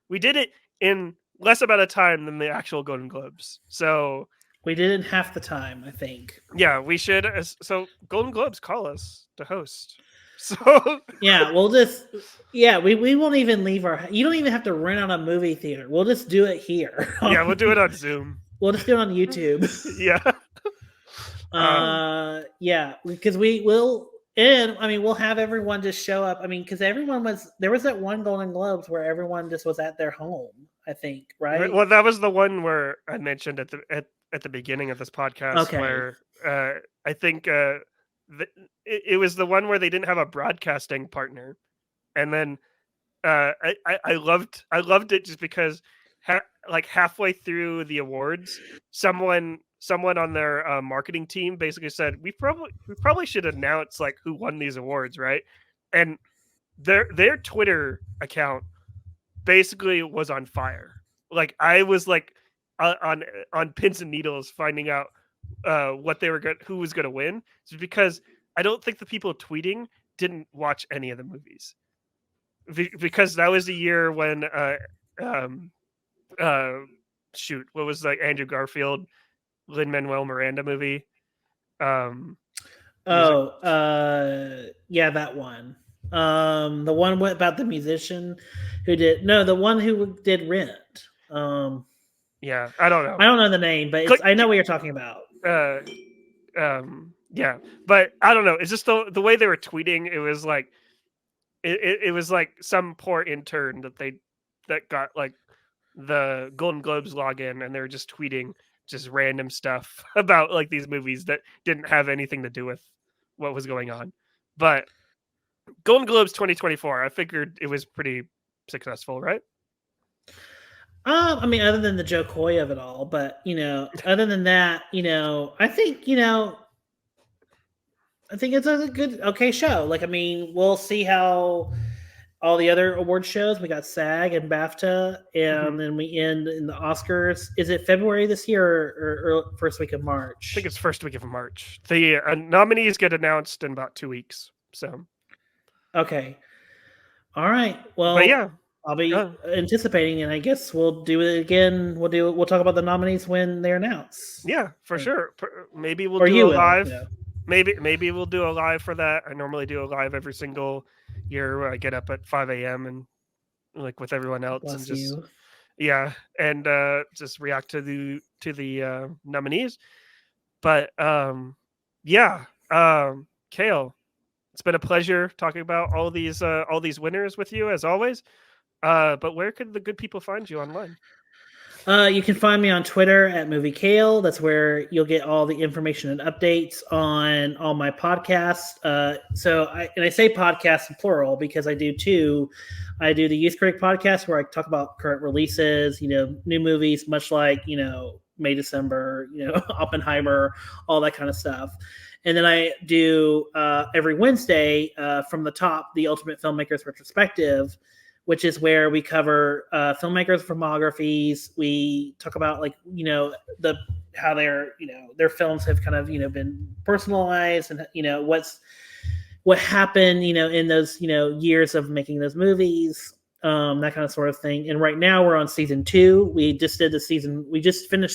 We did it in less amount of time than the actual Golden Globes, so we did it in half the time, I think. Yeah, we should. So Golden Globes, call us to host. So yeah, we won't even leave you don't even have to rent out a movie theater. We'll just do it here. Yeah, we'll do it on Zoom. We'll just do it on YouTube. Yeah. Because we will. And I mean, we'll have everyone just show up. I mean, because there was that one Golden Globes where everyone just was at their home, I think, right? Well, that was the one where I mentioned at the beginning of this podcast, where I think it was the one where they didn't have a broadcasting partner, and then I loved it just because like halfway through the awards, someone on their marketing team basically said, we probably should announce like who won these awards, right? And their Twitter account basically was on fire. Like I was like on pins and needles finding out who was going to win. It's because I don't think the people tweeting didn't watch any of the movies, because that was the year when shoot, what was like Andrew Garfield, Lin-Manuel Miranda movie? Yeah, that one. The one about the musician who did the one who did Rent. Yeah, I don't know. I don't know the name, but I know what you're talking about. Yeah, but I don't know. It's just the way they were tweeting. It was like it was like some poor intern that got like the Golden Globes login, and they were just tweeting just random stuff about like these movies that didn't have anything to do with what was going on. But Golden Globes 2024, I figured it was pretty successful, right? I mean, other than the Joe Coy of it all, but other than that, I think it's a good, okay show. Like, I mean, we'll see how all the other award shows. We got SAG and BAFTA, and then we end in the Oscars. Is it February this year or first week of March? I think it's first week of March. The nominees get announced in about 2 weeks. So, okay, all right. Well, but yeah, I'll be anticipating, and I guess we'll do it again. We'll talk about the nominees when they're announced. Yeah, for sure. Maybe we'll do a live. Maybe we'll do a live for that. I normally do a live every single year where I get up at 5 a.m. and like with everyone else and just just react to the nominees. But Kale, it's been a pleasure talking about all these winners with you as always. But where could the good people find you online? You can find me on Twitter at Movie Kale. That's where you'll get all the information and updates on all my podcasts. I say podcasts in plural because I do two. I do the Youth Critic podcast where I talk about current releases, new movies, much like, May, December, Oppenheimer, all that kind of stuff. And then I do every Wednesday from the top, the Ultimate Filmmakers Retrospective, which is where we cover filmmakers' filmographies. We talk about how their films have kind of been personalized, and what happened in those years of making those movies, that kind of sort of thing. And right now we're on season 2. We just finished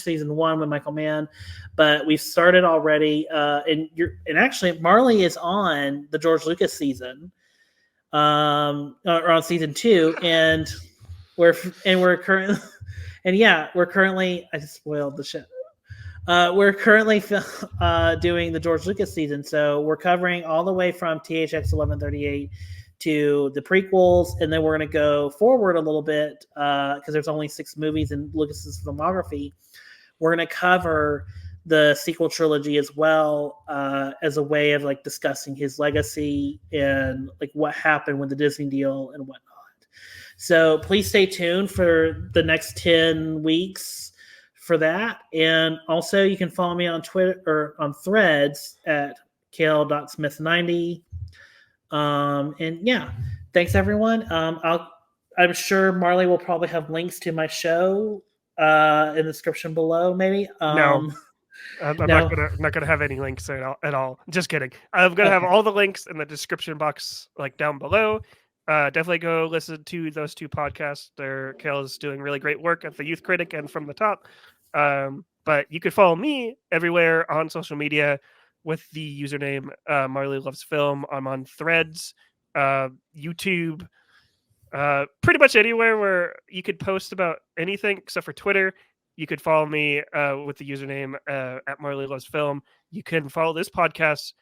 season 1 with Michael Mann, but we've started already. And actually Marley is on the George Lucas season. Or on season 2, and we're currently I just spoiled the shit. We're currently doing the George Lucas season, so we're covering all the way from THX 1138 to the prequels, and then we're going to go forward a little bit because there's only 6 movies in Lucas's filmography. We're going to cover the sequel trilogy as well, as a way of discussing his legacy and what happened with the Disney deal and whatnot. So please stay tuned for the next 10 weeks for that. And also you can follow me on Twitter or on Threads at kale.smith90. And yeah, thanks everyone. I'm sure Marley will probably have links to my show in the description below, maybe. No. I'm not gonna have any links at all. Just kidding. I'm gonna have all the links in the description box, down below. Definitely go listen to those 2 podcasts. Kale is doing really great work at the Youth Critic and From the Top. But you can follow me everywhere on social media with the username Marley Loves Film. I'm on Threads, YouTube, pretty much anywhere where you could post about anything except for Twitter. You could follow me with the username at Marley Loves Film. You can follow this podcast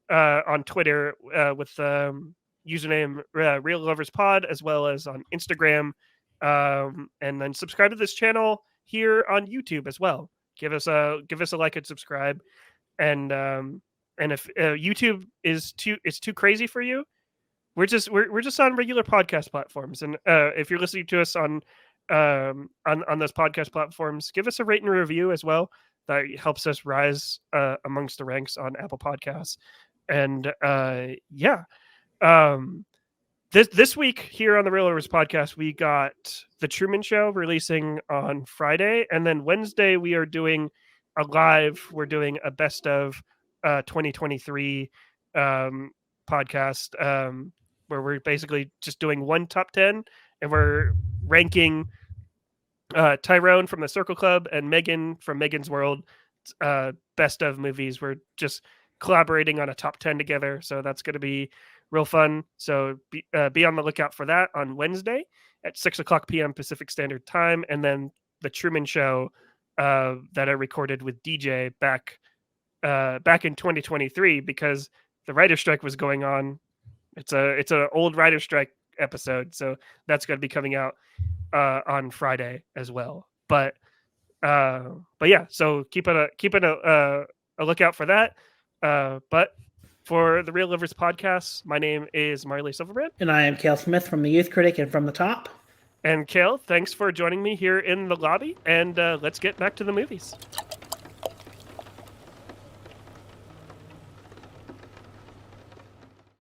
on Twitter with the username Real Lovers Pod, as well as on Instagram. And then subscribe to this channel here on YouTube as well. Give us a like and subscribe. And if YouTube is too crazy for you, we're just on regular podcast platforms. And if you're listening to us on those podcast platforms, give us a rate and review as well. That helps us rise amongst the ranks on Apple Podcasts. And this week here on the Real Lovers Podcast, we got The Truman Show releasing on Friday, and then Wednesday we are doing a live. We're doing a best of 2023 podcast where we're basically just doing one top 10, and we're ranking Tyrone from the Circle Club and Megan from Megan's World best of movies. We're just collaborating on a top 10 together, so that's going to be real fun. So be on the lookout for that on Wednesday at 6:00 p.m. Pacific Standard Time, and then the Truman Show that I recorded with DJ back in 2023 because the writer strike was going on. It's an old writer strike episode, so that's going to be coming out on Friday as well. But yeah, so keeping a lookout for that. But for the Real Livers podcast, my name is Marley Silverbrand. And I am Kale Smith from the Youth Critic and from the Top. And Kale, thanks for joining me here in the lobby. And let's get back to the movies.